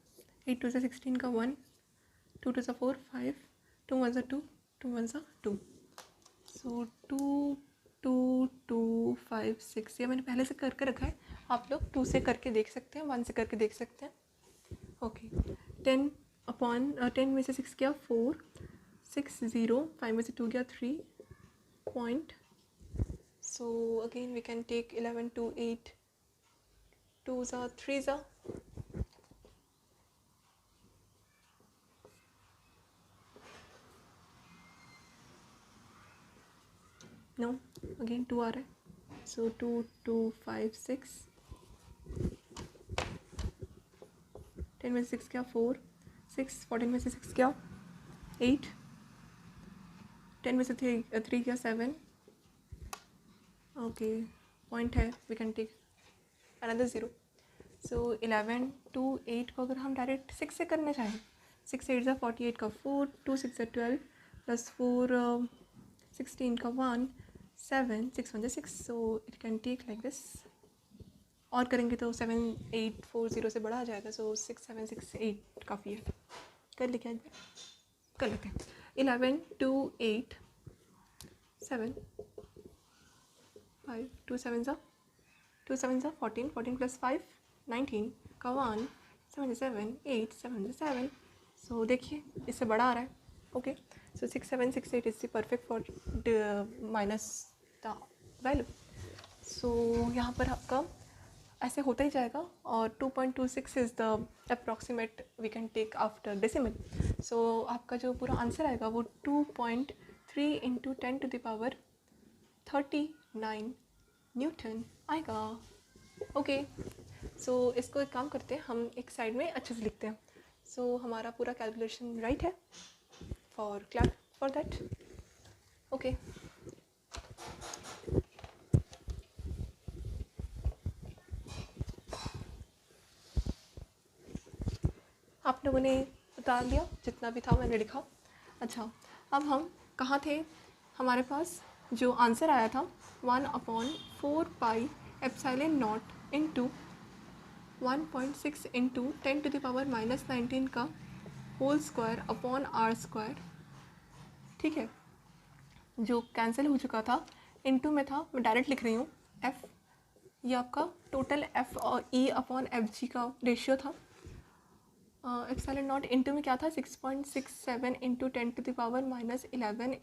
8 2 से 16 का 1 2 2 से 4 5 2 1 से 2 2 1 से 2. सो 2 2 2 5 6, ये मैंने पहले से करके रखा है, आप लोग 2 से करके देख सकते हैं, 1 से करके देख सकते हैं। ओके, 10 में से 6 गया 4, 6 0, 5 में से 2 गया 3 point, so again we can take 11 2 8, 2 ज़ा 3 ज़ा, नो अगेन 2 आ रहा है, सो 2 2 5 6, 10 में से 6 क्या 4, 6 14 में से 6 क्या 8, 10 में से 3 क्या 7, ओके पॉइंट है, वी कैन टेक अनदर 0। सो 11 2 8 को अगर हम डायरेक्ट 6 से करना चाहें, 6 8 ज़ा 48 का 4, 2 6 ज़ा 12 प्लस 4 16 का 1 7, 6 1 6, so it can take like this. और करेंगे तो 7 8 4 0 से बड़ा आ जाएगा, सो 6 7 6 8 काफ़ी है। कर ले क्या कर लेते हैं। 11 2 8 7 5, 2 7 ज़ा 14, 14 प्लस 5 19 का 1 7 7 8 7 7, सो देखिए इससे बड़ा आ रहा है। Okay, so 6 7 6 8 is the perfect for minus the value. So यहाँ पर आपका ऐसे होता ही जाएगा, और 2.26 is the approximate we can take after decimal. So आपका जो पूरा आंसर आएगा वो 2.3 into 10 to the power 39 newton आएगा। ओके, सो इसको एक काम करते हैं, हम एक साइड में अच्छे से लिखते हैं। सो हमारा पूरा कैलकुलेशन राइट है for clap for that. Okay, आप लोगों ने बता दिया जितना भी था मैंने लिखा। अच्छा, अब हम कहाँ थे, हमारे पास जो आंसर आया था 1/4 pi epsilon naught into 1.6 into 10 to the power -19 का whole square upon R square. ठीक है, जो कैंसिल हो चुका था इंटू में था, मैं डायरेक्ट लिख रही हूँ एफ, ये आपका टोटल एफ और ई अपॉन एफ जी का रेशियो था। एप्सिलॉन नॉट इंटू में क्या था 6.67 into 10 to the power -11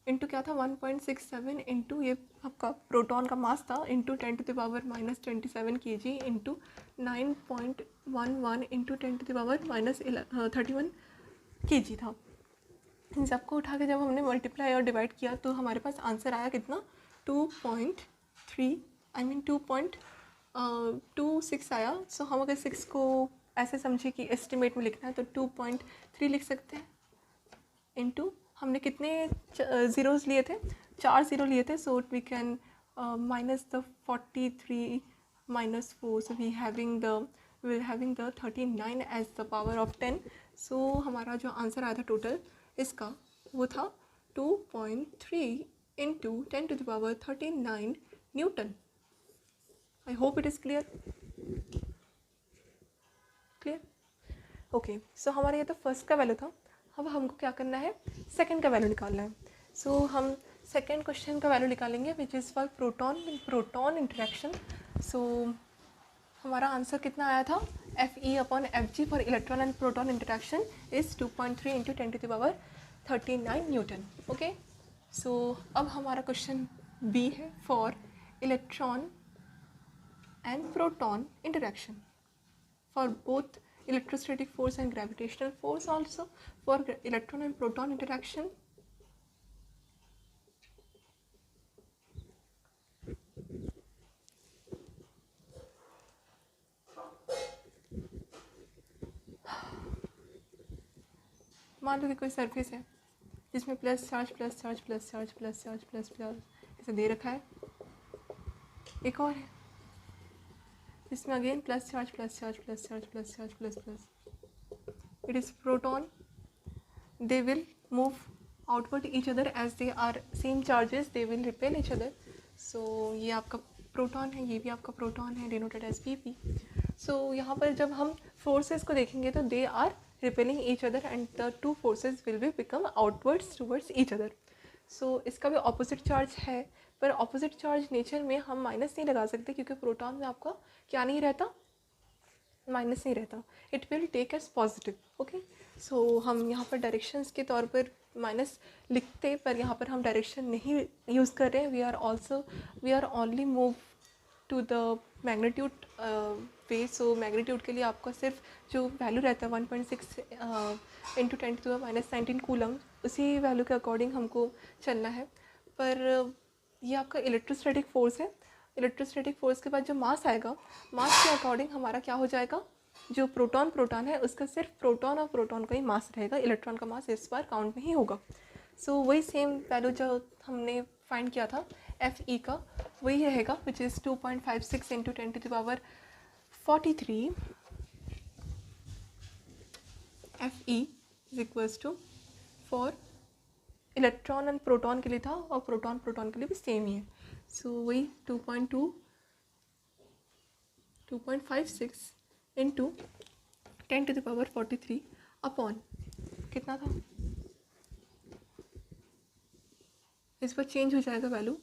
into क्या था 1.67 इंटू ये आपका प्रोटॉन का मास था into 10 to the power -27 kg into 9.11 into 10 to the power -31 kg था। इन सबको उठा के जब हमने मल्टीप्लाई और डिवाइड किया तो हमारे पास आंसर आया कितना 2.3 आई मीन 2.26 आया। सो हम अगर 6 को ऐसे समझे कि एस्टिमेट में लिखना है तो 2.3 लिख सकते हैं इंटू हमने कितने ज़ीरोज़ लिए थे, 4 ज़ीरो लिए थे, so we can minus the 43 minus 4, so we having the 39 as the power of 10। सो हमारा जो आंसर आया था टोटल इसका वो था 2.3 into 10 to the power 39 newton. I hope it is clear. Okay, so हमारा ये तो फर्स्ट का वैल्यू था। अब हमको क्या करना है, सेकंड का वैल्यू निकालना है। सो हम सेकंड क्वेश्चन का वैल्यू निकालेंगे which is for proton interaction. So हमारा आंसर कितना आया था, F E upon F G for electron and proton interaction is 2.3 into 10 to the power 39 newton. Okay, so अब हमारा क्वेश्चन बी है for electron and proton interaction for both electrostatic force and gravitational force, also for electron and proton interaction. मान लो कि कोई surface है जिसमें plus charge plus charge plus charge plus charge plus charge ऐसे दे रखा है। एक और है जिसमें again plus charge plus charge plus charge plus charge plus plus. It is proton, they will move outward each other as they are same charges, they will repel each other. So ये आपका proton है, ये भी आपका proton है, denoted as PP. So यहाँ पर जब हम forces को देखेंगे तो they are repelling each other and the two forces will be become outwards towards each other. सो इसका भी ऑपोजिट चार्ज है, पर ऑपोजिट चार्ज नेचर में हम माइनस नहीं लगा सकते क्योंकि प्रोटॉन में आपका क्या नहीं रहता, माइनस नहीं रहता, it will take as positive. Okay, so हम यहाँ पर डायरेक्शंस के तौर पर माइनस लिखते, पर यहाँ पर हम डायरेक्शन नहीं यूज़ कर रहे हैं, we are only move to the magnitude way. So magnitude के लिए आपका सिर्फ जो वैल्यू रहता है 1.6 इंटू 10⁻⁻19 कूलम, उसी वैल्यू के अकॉर्डिंग हमको चलना है। पर ये आपका इलेक्ट्रोस्टैटिक फोर्स है, इलेक्ट्रोस्टैटिक फोर्स के बाद जो मास आएगा, मास के अकॉर्डिंग हमारा क्या हो जाएगा, जो प्रोटॉन है उसका सिर्फ प्रोटॉन और प्रोटॉन का ही मास रहेगा, इलेक्ट्रॉन का मास इस बार काउंट नहीं होगा। सो वही सेम वैल्यू जो हमने फाइंड किया था एफ ई का, वही रहेगा, which is 2.56 into 10⁻43 F E is equals to, for electron and proton के लिए था और प्रोटॉन के लिए भी सेम ही है। सो वही 2.56 इंटू 10⁻43 अपॉन कितना था, इस पर चेंज हो जाएगा वैल्यू।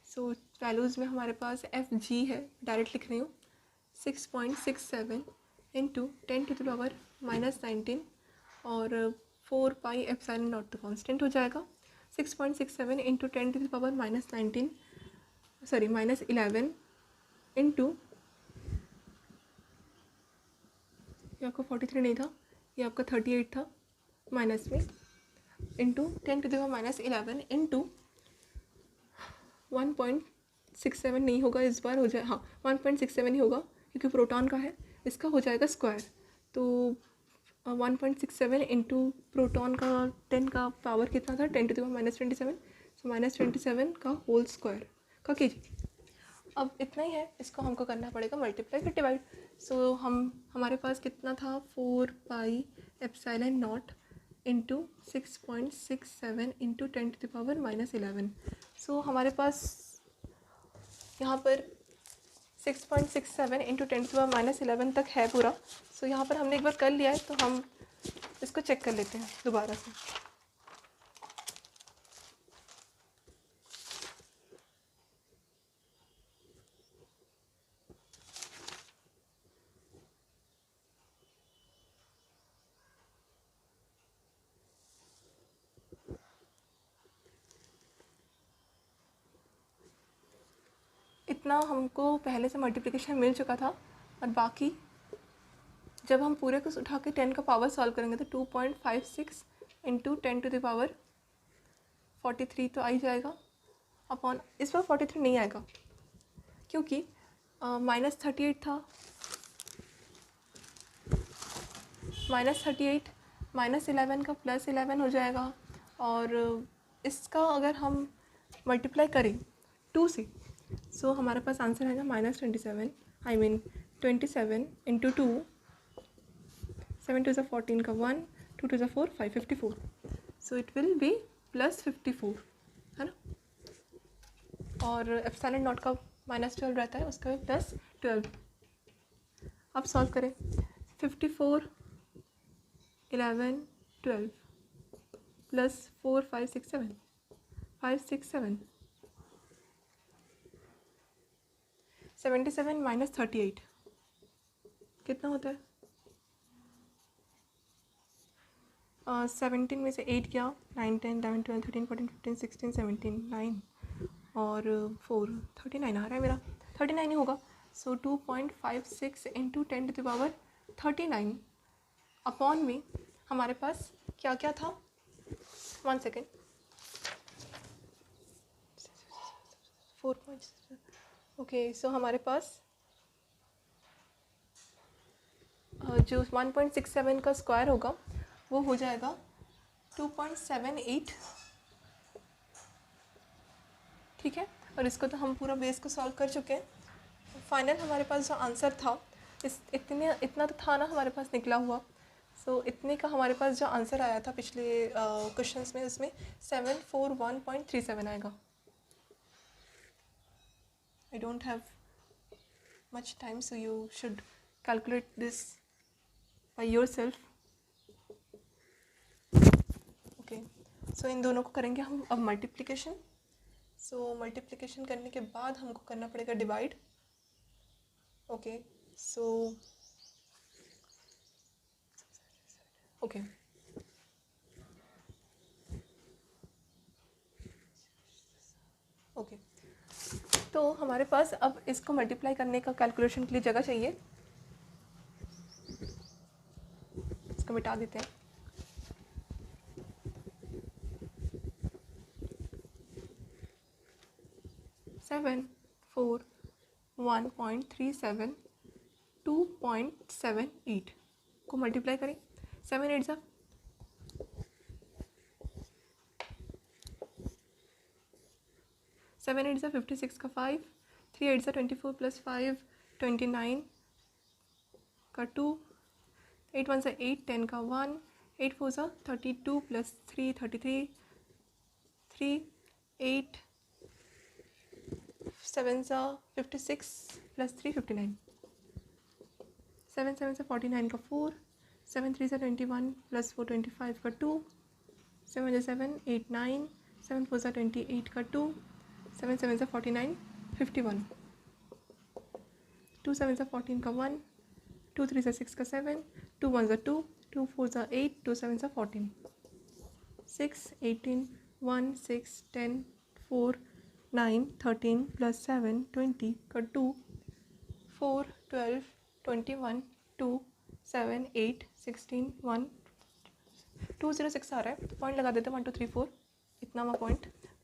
सो वैल्यूज़ में हमारे पास एफ जी है, डायरेक्ट लिख रही हूँ, 6.67 इंटू 10⁻⁻19 और 4 पाई एप्सिलॉन नॉट तो कॉन्स्टेंट हो जाएगा। 6.67 इंटू 10⁻⁻19 सॉरी -11 इंटू, ये आपका 43 नहीं था, ये आपका 38 था माइनस में, इंटू 10⁻⁻11 इंटू 1.67 नहीं होगा इस बार, हो जाए हाँ 1.67 ही होगा क्योंकि प्रोटॉन का है, इसका हो जाएगा स्क्वायर। तो 1.67 इंटू प्रोटॉन का 10 का पावर कितना था, 10⁻⁻27, सो -27 का होल स्क्वायर का केजी। अब इतना ही है, इसको हमको करना पड़ेगा मल्टीप्लाई फिर डिवाइड। सो हमारे पास कितना था, 4 pi epsilon naught into 6.67 into 10⁻⁻11। सो हमारे पास यहाँ पर 6.67 इंटू 10⁻⁻11 तक है पूरा। सो यहाँ पर हमने एक बार कर लिया है, तो हम इसको चेक कर लेते हैं दोबारा से। इतना हमको पहले से मल्टीप्लिकेशन मिल चुका था, और बाकी जब हम पूरे को उठा के 10 का पावर सॉल्व करेंगे तो 2.56 इंटू 10⁻43 तो आ ही जाएगा अपॉन, इस पर 43 नहीं आएगा क्योंकि -38 था, -38 -11 का +11 हो जाएगा, और इसका अगर हम मल्टीप्लाई करें 2 से, सो हमारे पास आंसर आएगा -27, आई मीन 27 इंटू 2, 7 2 14 का 1, 2 2 4 5 54, सो इट विल बी +54, है ना। और एप्सिलॉन नॉट का -12 रहता है, उसका भी +12। अब सॉल्व करें, 54 11 12 प्लस 4 5 6 7 5 6 7 77 -38 कितना होता है, 17 में से 8 गया, 9 10 11 12 13 14 15 16 17 9 और 4 39 आ रहा है मेरा, 39 ही होगा। सो 2.56 इंटू 10⁻39 अपॉन में हमारे पास क्या क्या था, 1 सेकेंड, 4 ओके। सो हमारे पास जो 1.67 का स्क्वायर होगा वो हो जाएगा 2.78, ठीक है। और इसको तो हम पूरा बेस को सॉल्व कर चुके हैं। फाइनल हमारे पास जो आंसर था, इतना तो था ना हमारे पास निकला हुआ। सो इतने का हमारे पास जो आंसर आया था पिछले क्वेश्चंस में, उसमें 741.37 आएगा। I don't have much time, so you should calculate this by yourself. Okay, सो इन दोनों को करेंगे हम अब मल्टीप्लिकेशन। सो मल्टीप्लिकेशन करने के बाद हमको करना पड़ेगा divide. Okay, so okay, okay, तो हमारे पास अब इसको मल्टीप्लाई करने का कैलकुलेशन के लिए जगह चाहिए। इसको मिटा देते हैं। सेवन 4 1.37 2.78 को मल्टीप्लाई करें। 7 8 ज़ा 7 8 ज़ा 56 का 5, 3 8 ज़ा 24 प्लस 5 29 का 2, 8 1 ज़ा 8 10 का 1, 8 4 ज़ा 32 प्लस 3 33, 3 8 7 ज़ा 56 प्लस 3 59, 7 7 ज़ा 49 का 4, 7 3 ज़ा 21 प्लस 4 25 का 2, 7 ज़ा 7 8 9, 7 4 ज़ा 28 का 2, 7 7 ज़ा 49 51, 2 7 ज़ा 14 का 1, 2 3 ज़ा 6 का 7, 2 1 ज़ा 2, 2 4 ज़ा 8, 2 7 ज़ा 14, 6 18 1 6 10 4 9 13 प्लस 7 20 का 2, 4 12 21 2 7 8 16 1 206 आ रहा है, पॉइंट लगा देते हैं 1 2 3 4, इतना हुआ पॉइंट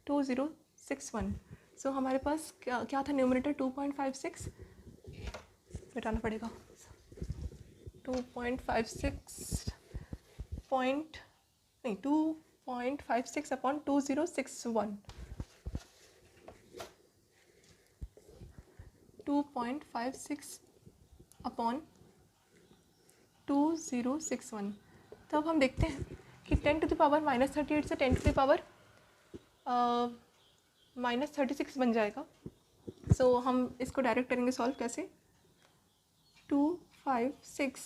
2061। सो हमारे पास क्या था न्यूमरेटर 2.56, मिटाना पड़ेगा 2.56 पॉइंट नहीं 2.56 अपॉन 2061, 2.56 अपॉन 2061। तो अब हम देखते हैं कि 10 टू द पावर -38 से 10 टू द पावर -36 बन जाएगा। सो हम इसको डायरेक्ट करेंगे सॉल्व कैसे। 256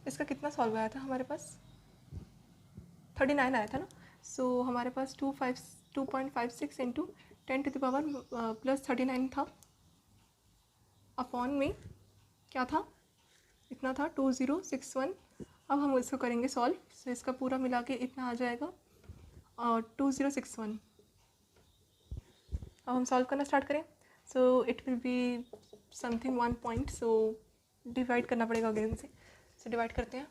इसका कितना सॉल्व आया था हमारे पास 39 आया था ना। सो हमारे पास 2.56 into 10 to the power plus 39 था, अपॉन में क्या था इतना था 2061। अब हम इसको करेंगे सॉल्व। सो इसका पूरा मिला के इतना आ जाएगा 2061। अब हम सॉल्व करना स्टार्ट करें। सो it will be something 1 point, so divide करना पड़ेगा अगेन से। सो डिवाइड करते हैं।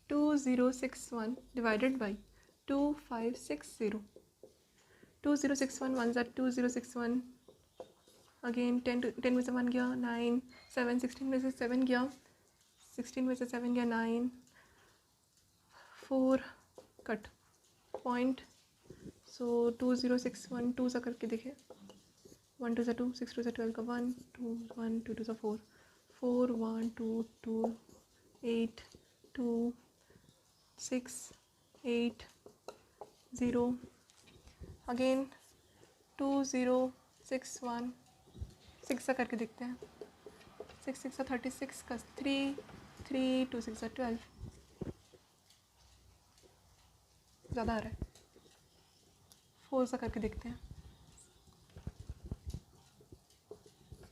To 061 divided by 2560। 2061 1 ज़ा 2061 अगेन 10 में से 1 गया 9, 7 16 में से 7 गया 16 में से 7 गया 9, 4 कट पॉइंट। सो 2061 2 सा करके देखे 1 2 ज़ा 2, 6 2 ज़ा 12 का 1 2 1 2 2 ज़ा 4 4 1 2 2 8 2 6 8 0 अगेन 2061 6 सा करके देखते हैं 6 6 सा 36 का 3 3 2 6 सा 12 ज़्यादा आ रहा है। 4 सा करके देखते हैं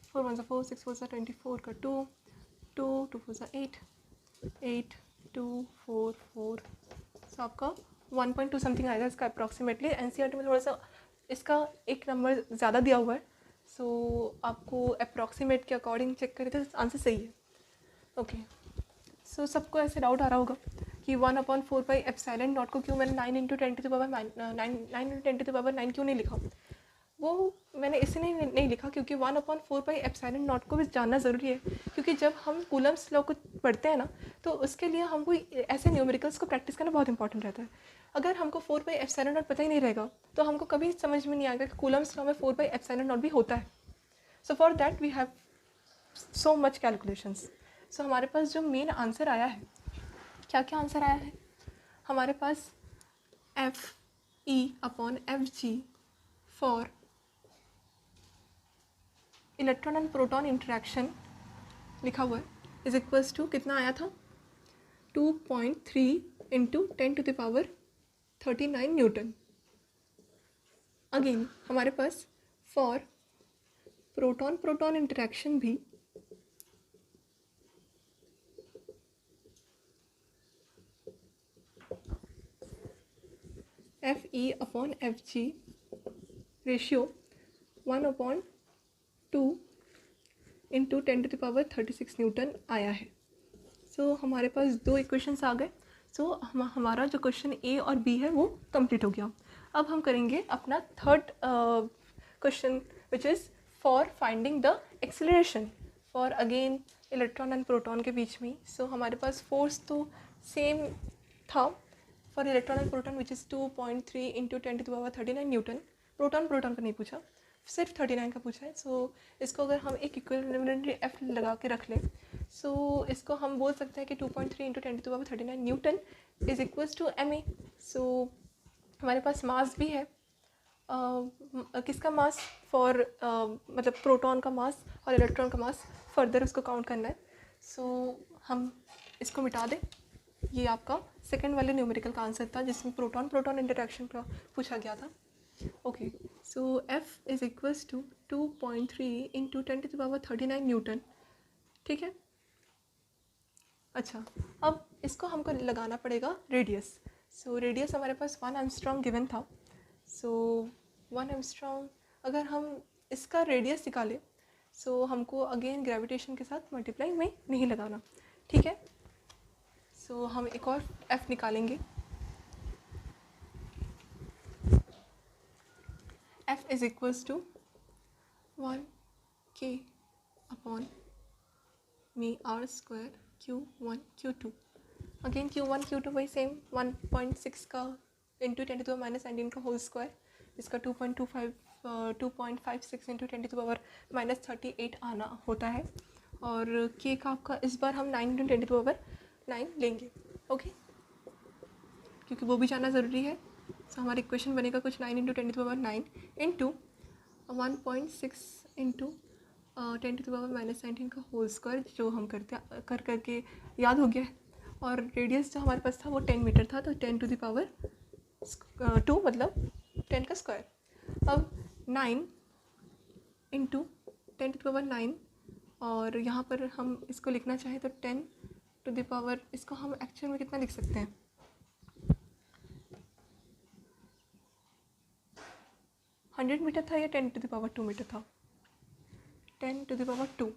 4 1 सा 4 6 4 सा 24 का 2 2 2 4 सा 8 8 2 4 4। सो आपका 1.2 समथिंग आएगा इसका अप्रॉक्सीमेटली। एनसीईआरटी में थोड़ा सा इसका एक नंबर ज़्यादा दिया हुआ है। सो आपको अप्रॉक्सीमेट के अकॉर्डिंग चेक करें तो आंसर सही है। ओके, सो सबको ऐसे डाउट आ रहा होगा कि 1/4 को क्यों मैंने 9 into 10 to the power 9 into 10 to the power 9 क्यों नहीं लिखा। वो मैंने इसलिए नहीं लिखा क्योंकि 1/4 को भी जानना ज़रूरी है। क्योंकि जब हम कूलम्स लॉ को पढ़ते हैं ना तो उसके लिए हमको ऐसे न्यूमेरिकल्स को प्रैक्टिस करना बहुत इंपॉर्टेंट रहता है। अगर हमको 4/0 पता ही नहीं रहेगा तो हमको कभी समझ में नहीं आएगा कि कूलम्स लॉ में 4/0 भी होता है। So for that we have so much calculations. So हमारे पास जो मेन आंसर आया है, क्या क्या आंसर आया है हमारे पास, F Fe/Fg for electron and proton interaction लिखा हुआ है इज इक्वल्स टू कितना आया था 2.3 इंटू 10⁻39 न्यूटन। अगेन हमारे पास फॉर प्रोटॉन प्रोटॉन इंटरेक्शन भी Fe/Fg रेशियो 1/2 इंटू 10⁻36 न्यूटन आया है। सो हमारे पास दो इक्वेशंस आ गए। सो हमारा जो क्वेश्चन ए और बी है वो कंप्लीट हो गया। अब हम करेंगे अपना third question which is for finding the acceleration for again electron and proton के बीच में। सो हमारे पास फोर्स तो सेम था for electron and proton which is 2.3 into 10⁻39 Newton. Proton का नहीं पूछा, सिर्फ 39 का पूछा है। सो इसको अगर हम एक इक्विवेलेंट एफ लगा के रख लें, सो इसको हम बोल सकते हैं कि 2.3 into 10⁻39 newton is equals to ma। So हमारे पास मास भी है, किसका मास फॉर मतलब प्रोटॉन का मास और इलेक्ट्रॉन का मास, फर्दर उसको काउंट करना है। सो हम इसको मिटा दें। ये आपका सेकंड वाले न्यूमेरिकल का आंसर था जिसमें प्रोटॉन प्रोटॉन इंटरेक्शन का पूछा गया था। Okay, so F is equals to 2.3 into 10⁻39 newton. ठीक है। अच्छा, अब इसको हमको लगाना पड़ेगा रेडियस। सो रेडियस हमारे पास 1 एंगस्ट्रॉम गिवन था। सो 1 एंगस्ट्रॉम अगर हम इसका रेडियस निकालें, सो हमको अगेन ग्रेविटेशन के साथ मल्टीप्लाई में नहीं लगाना। ठीक है। सो हम एक और F निकालेंगे। F इज इक्वल्स टू 1k/में r² Q1 Q2। Again Q1 Q2 वही सेम 1.6 का इंटू 10⁻19 का होल स्क्वायर, इसका 2.56 इंटू 10⁻38 आना होता है। और k का आपका इस बार हम 9 इंटू 10⁻9 लेंगे। ओके, क्योंकि वो भी जानना ज़रूरी है। सो हमारा इक्वेशन बनेगा कुछ 9 इंटू 10⁻9 इंटू 1.6 इंटू 10⁻19 का होल स्क्वायर, जो हम करके याद हो गया है। और रेडियस जो हमारे पास था वो 10 मीटर था, तो 10⁻2 मतलब 10 का स्क्वायर। अब 9 इंटू 10⁻9 और यहाँ पर हम इसको लिखना चाहें तो 10⁻, इसको हम एक्चुअल में कितना लिख सकते हैं, 100 मीटर था या 10⁻2 मीटर था, 10⁻2।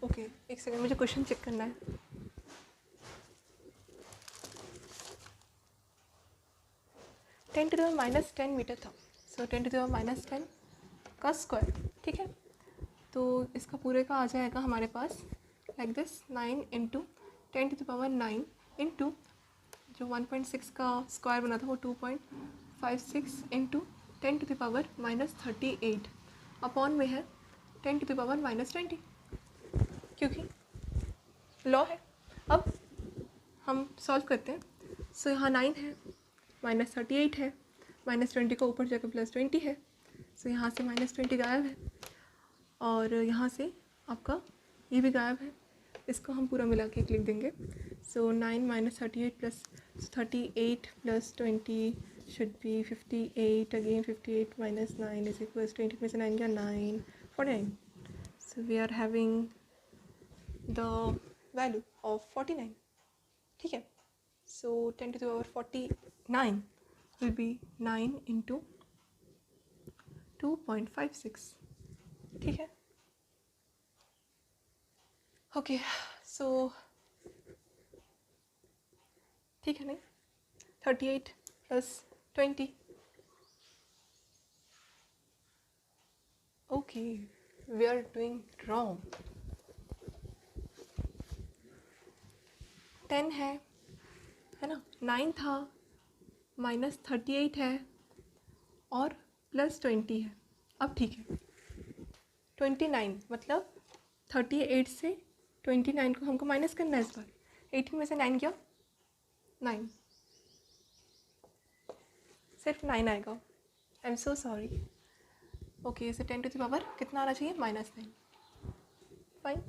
ओके, एक सेकेंड, मुझे क्वेश्चन चेक करना है। (10⁻10 मीटर था। सो 10⁻10 का स्क्वायर। ठीक है, तो इसका पूरे का आ जाएगा हमारे पास लाइक दिस 9 इंटू 10⁻9 इंटू जो 1.6 का स्क्वायर बना था वो 2.56 इंटू 10⁻38 अपॉन में है 10⁻20, क्योंकि लॉ है। अब हम सॉल्व करते हैं। सो यहाँ 9 है, -38 है, -20 को ऊपर जाकर +20 है। सो यहाँ से -20 गायब है और यहाँ से आपका ये भी गायब है। इसको हम पूरा मिला के लिख देंगे। So 9 - 38 + 38 + 20 should be 58। Again 58 - 9 is equals 20 में से 9 गया 9, 49। So we are having the value of 49। ठीक है। So 10⁻49 will be 9 into 2.56। ठीक है। ओके, सो ठीक है नहीं, 38 + 20। Okay, we are doing wrong. 10 है ना, 9 था, -38 है और +20 है। अब ठीक है, 29 मतलब 38 से 29 को हमको माइनस करना है इस बार। 18 में से 9 गया 9, सिर्फ 9 आएगा। I am so sorry. Okay, इसे 10 टू द पावर कितना आना चाहिए? -9। फाइन।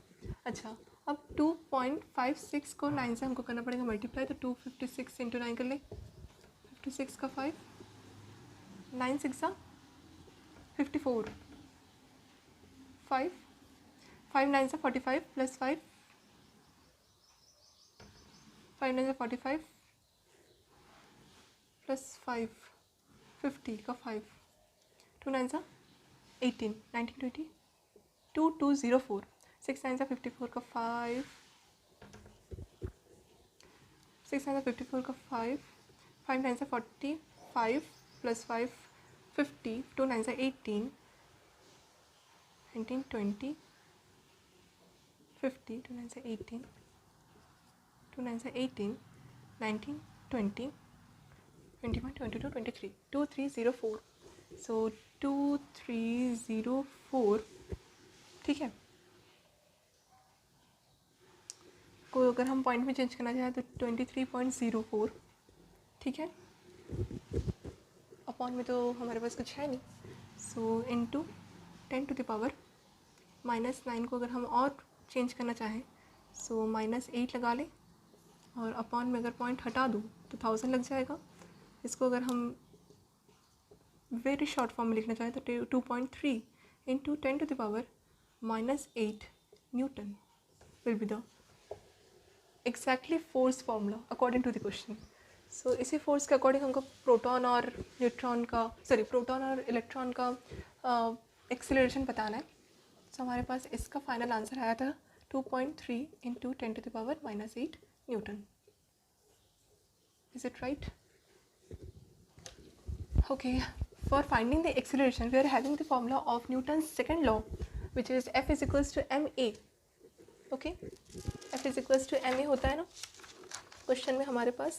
अच्छा, अब 2.56 को 9 से हमको करना पड़ेगा मल्टीप्लाई, तो 256 इंटू 9 कर ले। 56 का 5, 9 6 54, 5 5 9 से 45 प्लस 5, 5 9 से 45 प्लस 5, 50 का 5, 2 9 से 18, 19 20, 2204, 6 9 से 54 का 5, 6 9 से 54 का 5, 5 9 से 45 प्लस 5, 50, 2 9 से 18, 19 20, 50, 2 9 से 18, 2 9 से 18, 19 20, 21 22 23, 2304, सो 2304, ठीक है। को अगर हम पॉइंट में चेंज करना चाहें तो 23.04, ठीक है। अपॉन में तो हमारे पास कुछ है नहीं, so into 10 to the power -9 को अगर हम और चेंज करना चाहें सो -8 लगा लें, और अपॉन में अगर पॉइंट हटा दूँ तो 1000 लग जाएगा। इसको अगर हम वेरी शॉर्ट फॉर्म में लिखना चाहें तो 2.3 into 10 to the power -8 newton will be the exactly force formula according to the question. So इसी फोर्स के अकॉर्डिंग हमको प्रोटॉन और इलेक्ट्रॉन का एक्सेलरेशन बताना है। सो हमारे पास इसका फाइनल आंसर आया था 2.3 into 10 to the power -8 newton. Is it right? Okay, for finding the acceleration, we are having the formula of Newton's second law, which is F is equals to ma. Okay, F is equals to ma होता है ना question में हमारे पास,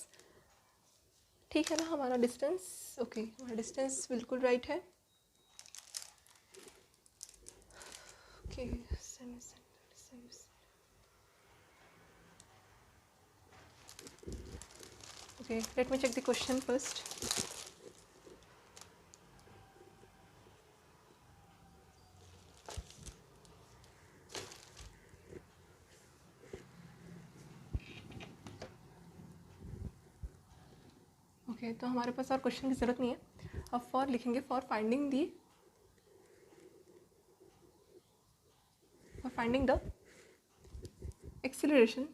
ठीक है ना। हमारा distance, okay, हमारा डिस्टेंस बिल्कुल राइट है। Okay, okay, let me check the question first. Okay, तो हमारे पास और क्वेश्चन की ज़रूरत नहीं है। अब फॉर लिखेंगे, for finding the acceleration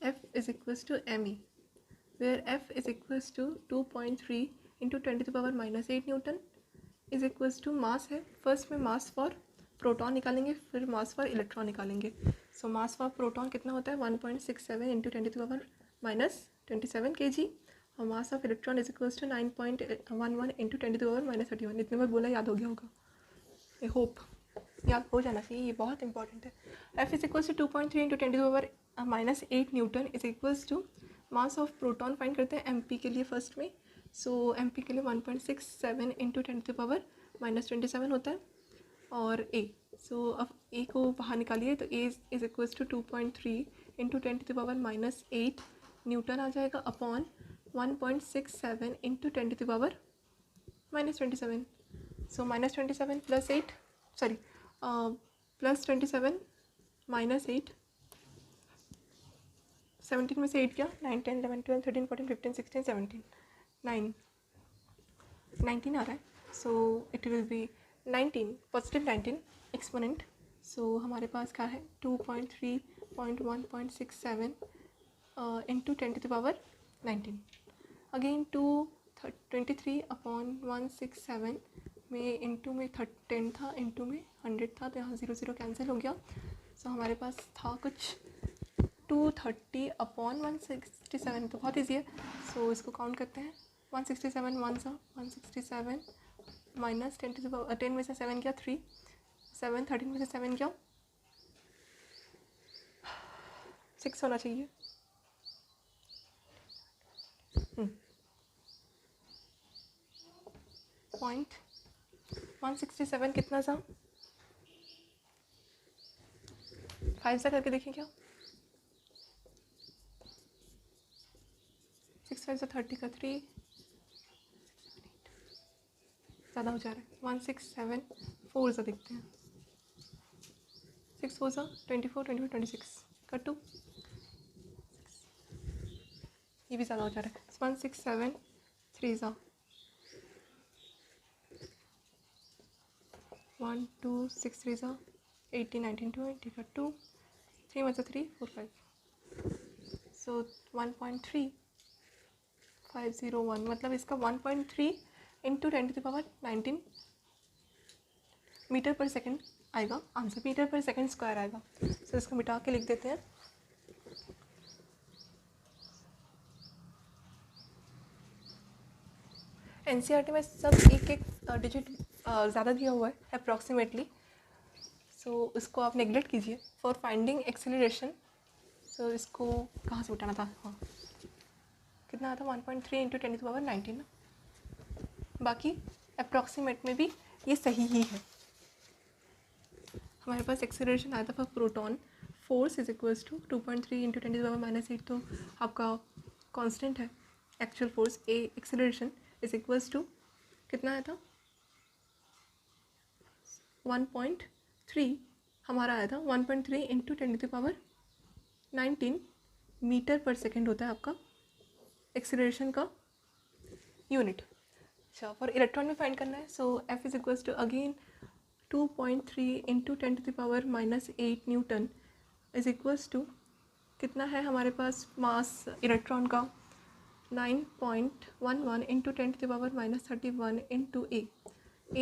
F is equals to me, where F is equals to 2.3 into 10 to the power -8 Newton is equals to मास है। फर्स्ट में मास फॉर प्रोटॉन निकालेंगे, फिर मास फॉर इलेक्ट्रॉन निकालेंगे। सो मास फॉर प्रोटॉन कितना होता है? 1.67 into 10 to the power -27 kg, और mass of electron is equals to 9.11 into 10 to the power -31। इतने बार बोला, याद हो गया होगा, आई होप याद हो जाना चाहिए, ये बहुत इंपॉर्टेंट है। F is equals to 2.3 into 10 to the power -8 newton is equals to mass of proton find करते हैं MP के लिए फर्स्ट में। सो MP के लिए 1.67 इंटू 10 टू द पावर -27 होता है, और A, सो अब A को बाहर निकालिए तो A is equals to 2.3 into 10 to the power -8 newton आ जाएगा, upon 1.67 into 10 to the power -27। So -27 plus 8, sorry plus 27 -8, 17 में से 8 क्या? 9 10 11 12 13 14 15 16 17, 19 आ रहा है। So it will be 19 positive 19 exponent. So हमारे पास क्या है? 2.3.1.67 into 10 to the power 19, again 23 upon 167 में इंटू में 10 था, इंटू में 100 था, तो यहाँ 0 0 कैंसिल हो गया। सो हमारे पास था कुछ 230 अपॉन 167, तो बहुत ईजी है। सो इसको काउंट करते हैं, 167 1 सा 167 माइनस 10 टू द पावर 10 में से 7 क्या? 3, 7 13 में से 7 क्या? 6 होना चाहिए। पॉइंट 167 कितना सा? 5 सा करके देखें क्या? 5 से 30 का 3, ज़्यादा हो जा रहा है। 1 6 7 4 सा देखते हैं। 6 4 सा 24 24 26 का 2, ये भी ज़्यादा हो जा रहा है। 1 6 7 3 सा 1 2 6 3 सा 18 19 20 का 2, 3 1 3 4 5, सो 1.3501, मतलब इसका 1.3 इंटू 10⁻19 मीटर पर सेकेंड आएगा आंसर, मीटर पर सेकेंड स्क्वायर आएगा। सो इसको मिटा के लिख देते हैं। एनसीईआरटी में सब एक एक डिजिट ज़्यादा दिया हुआ है अप्रॉक्सीमेटली, सो इसको आप नेगलेक्ट कीजिए। फॉर फाइंडिंग एक्सेलरेशन, सो इसको कहाँ से उठाना था, हाँ कितना आता, 1.3 इंटू 10⁻19 ना, बाकी अप्रॉक्सीमेट में भी ये सही ही है। हमारे पास एक्सेलरेशन आया था for proton, force is equals to 2.3 into 10⁻⁸ तो आपका कांस्टेंट है। Actual force a acceleration is equals to कितना आया था, 1.3, हमारा आया था 1.3 इंटू 10⁻19 मीटर पर सेकेंड होता है आपका एक्सेलरेशन का यूनिट। अच्छा, फॉर इलेक्ट्रॉन में फाइंड करना है, so F is equals to again 2.3 into 10⁻⁸ newton is equals to कितना है हमारे पास मास इलेक्ट्रॉन का, 9.11 इंटू 10⁻31 इंटू ए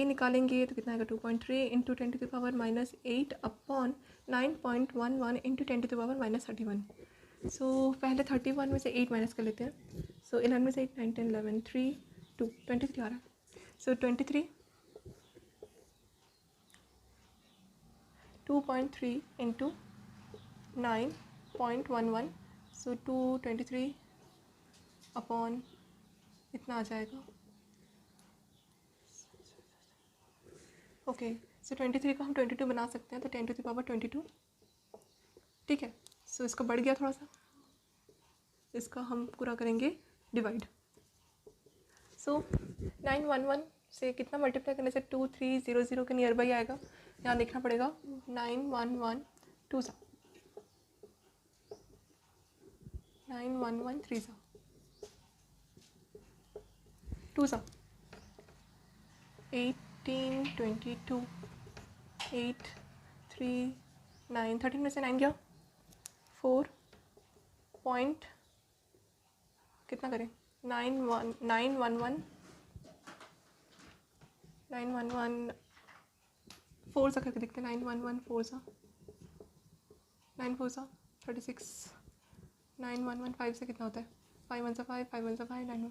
निकालेंगे तो कितना आएगा, 2.3 इंटू 10⁻8 अपॉन 9.11 इंटू 10⁻31। सो पहले 31 में से 8 माइनस कर लेते हैं। सो 11 में से 8 9 10 11 3 2 23 आ रहा है। सो 23 2.3 इंटू 9.11, सो 223 अपॉन इतना आ जाएगा। ओके, सो 23 को हम 22 बना सकते हैं, तो 10⁻22, ठीक है। सो इसका बढ़ गया थोड़ा सा, इसका हम पूरा करेंगे डिवाइड। सो 911 से कितना मल्टीप्लाई करने से 2300 के नियर बाई आएगा, यहाँ देखना पड़ेगा। 911 2 सा 911 3 सा 2 सा 18 22 8 3 9 13 में से 9 गया 4 पॉइंट कितना करें, 911 4 सा करके देखते हैं। 911 4 सा 9 4 सा 36, 911 5 से कितना होता है, 5 1 सा 5 5 1 सा 5 9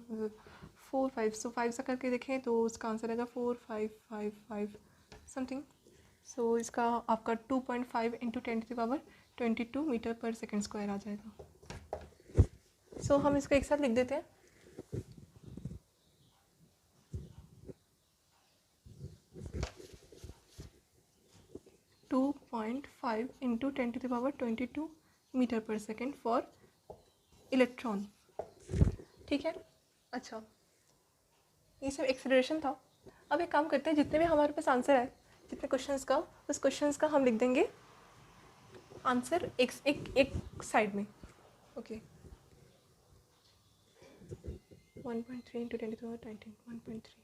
4 5, सो 5 सा करके देखें तो उसका आंसर आएगा 4 5 5 5 समथिंग। सो इसका आपका 2.5 इंटू 10⁻22 मीटर पर सेकेंड स्क्वायर आ जाएगा। सो हम इसको एक साथ लिख देते हैं। टू 2.5 इंटू 10⁻22 मीटर पर सेकेंड फॉर इलेक्ट्रॉन, ठीक है। अच्छा, ये सब एक्सेलरेशन था। अब एक काम करते हैं, जितने भी हमारे पास आंसर है, जितने क्वेश्चंस का, उस क्वेश्चंस का हम लिख देंगे आंसर एक साइड में। Okay, 1.3 into 10⁻19 1.3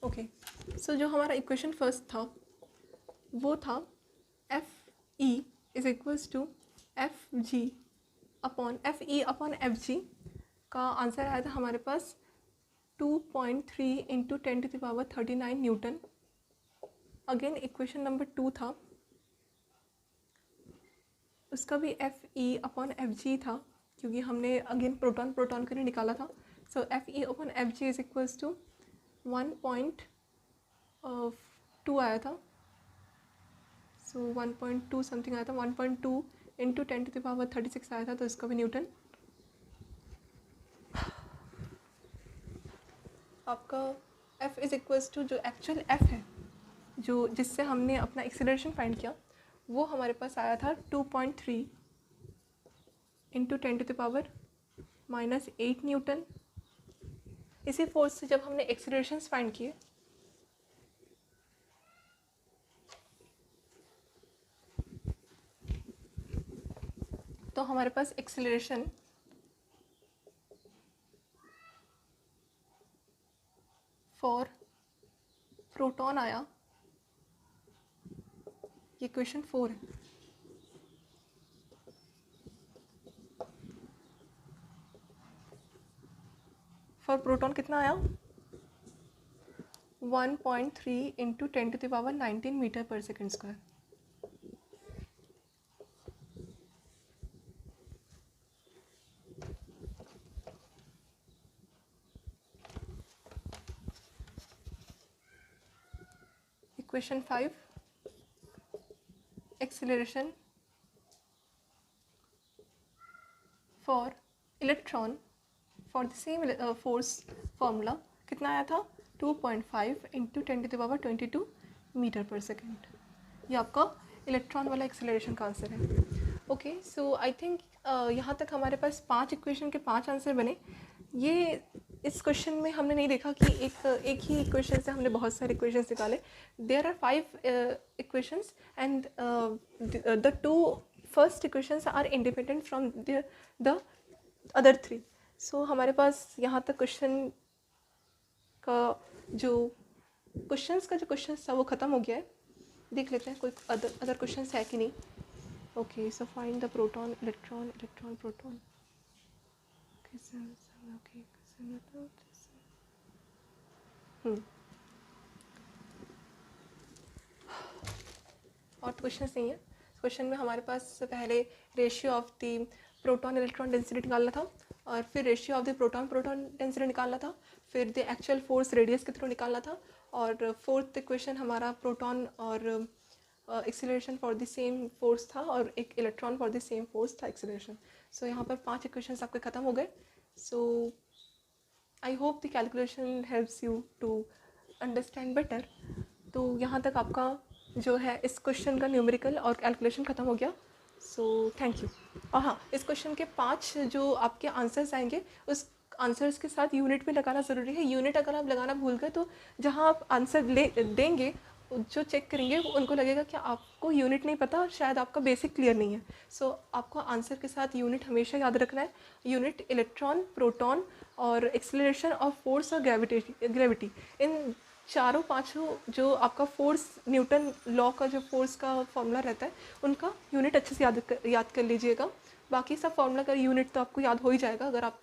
okay. सो जो हमारा इक्वेशन फर्स्ट था वो था F E is equals to F G upon F E upon F G का आंसर आया था हमारे पास 2.3 into 10⁻39 newton. Again equation number 2 था, उसका भी F E upon F G था, क्योंकि हमने अगेन प्रोटॉन के लिए निकाला था। So F E upon F G is equals to 1.2 आया था। सो 1.2 समथिंग आया था, 1.2 इंटू 10⁻36 आया था, तो इसका भी न्यूटन। आपका f इज इक्वल्स टू जो एक्चुअल f है, जो जिससे हमने अपना एक्सेलरेशन फाइंड किया, वो हमारे पास आया था 2.3 इंटू 10⁻⁻8 न्यूटन। इसी फोर्स से जब हमने एक्सीलरेशंस फाइंड किए तो हमारे पास एक्सीलरेशन फॉर प्रोटॉन आया, ये क्वेश्चन 4 है। फॉर प्रोटॉन कितना आया? 1.3 इंटू 10⁻⁹ मीटर पर second square. Equation 5, acceleration for electron for the same force formula कितना आया था? 2.5 इंटू 10⁻22 मीटर पर सेकेंड। ये आपका इलेक्ट्रॉन वाला एक्सीलरेशन का आंसर है। ओके, सो आई थिंक यहाँ तक हमारे पास 5 इक्वेशन के 5 आंसर बने। ये इस क्वेश्चन में हमने नहीं देखा कि एक ही इक्वेशन से हमने बहुत सारे इक्वेशंस निकाले। There are 5 equations and the 2 first equations are independent from the other 3। So हमारे पास यहाँ तक क्वेश्चन का जो क्वेश्चंस था वो ख़त्म हो गया है। देख लेते हैं कोई अदर क्वेश्चंस है कि नहीं। Okay, so find the proton electron proton. और क्वेश्चन नहीं है। क्वेश्चन में हमारे पास पहले ratio of the proton electron density निकालना था, और फिर ratio of the proton density निकालना था, फिर द एक्चुअल फोर्स रेडियस के थ्रू निकालना था, और फोर्थ इक्वेशन हमारा प्रोटॉन और acceleration for the same force था, और एक electron for the same force था एक्सीलरेशन। सो यहाँ पर 5 इक्वेशंस आपके ख़त्म हो गए। So I hope the calculation helps you to understand better. तो यहाँ तक आपका जो है इस क्वेश्चन का न्यूमेरिकल और कैलकुलेशन ख़त्म हो गया। So thank you. और हाँ, इस क्वेश्चन के 5 जो आपके आंसर्स आएंगे उस आंसर्स के साथ यूनिट भी लगाना ज़रूरी है। यूनिट अगर आप लगाना भूल गए तो जहाँ आप आंसर देंगे जो चेक करेंगे उनको लगेगा कि आपको यूनिट नहीं पता और शायद आपका बेसिक क्लियर नहीं है। सो आपको आंसर के साथ यूनिट हमेशा याद रखना है। यूनिट इलेक्ट्रॉन, प्रोटॉन और एक्सीलरेशन और फोर्स और ग्रेविटी, इन चारों पांचों जो आपका फोर्स न्यूटन लॉ का जो फोर्स का फॉर्मूला रहता है उनका यूनिट अच्छे से याद कर लीजिएगा। बाकी सब फॉर्मूला का यूनिट तो आपको याद हो ही जाएगा अगर आप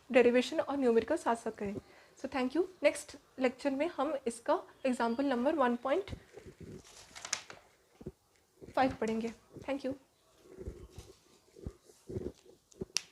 डेरिवेशन और न्यूमेरिकल साथ साथ करें। So thank you. Next lecture में हम इसका एग्जाम्पल नंबर 1.5 पढ़ेंगे। Thank you.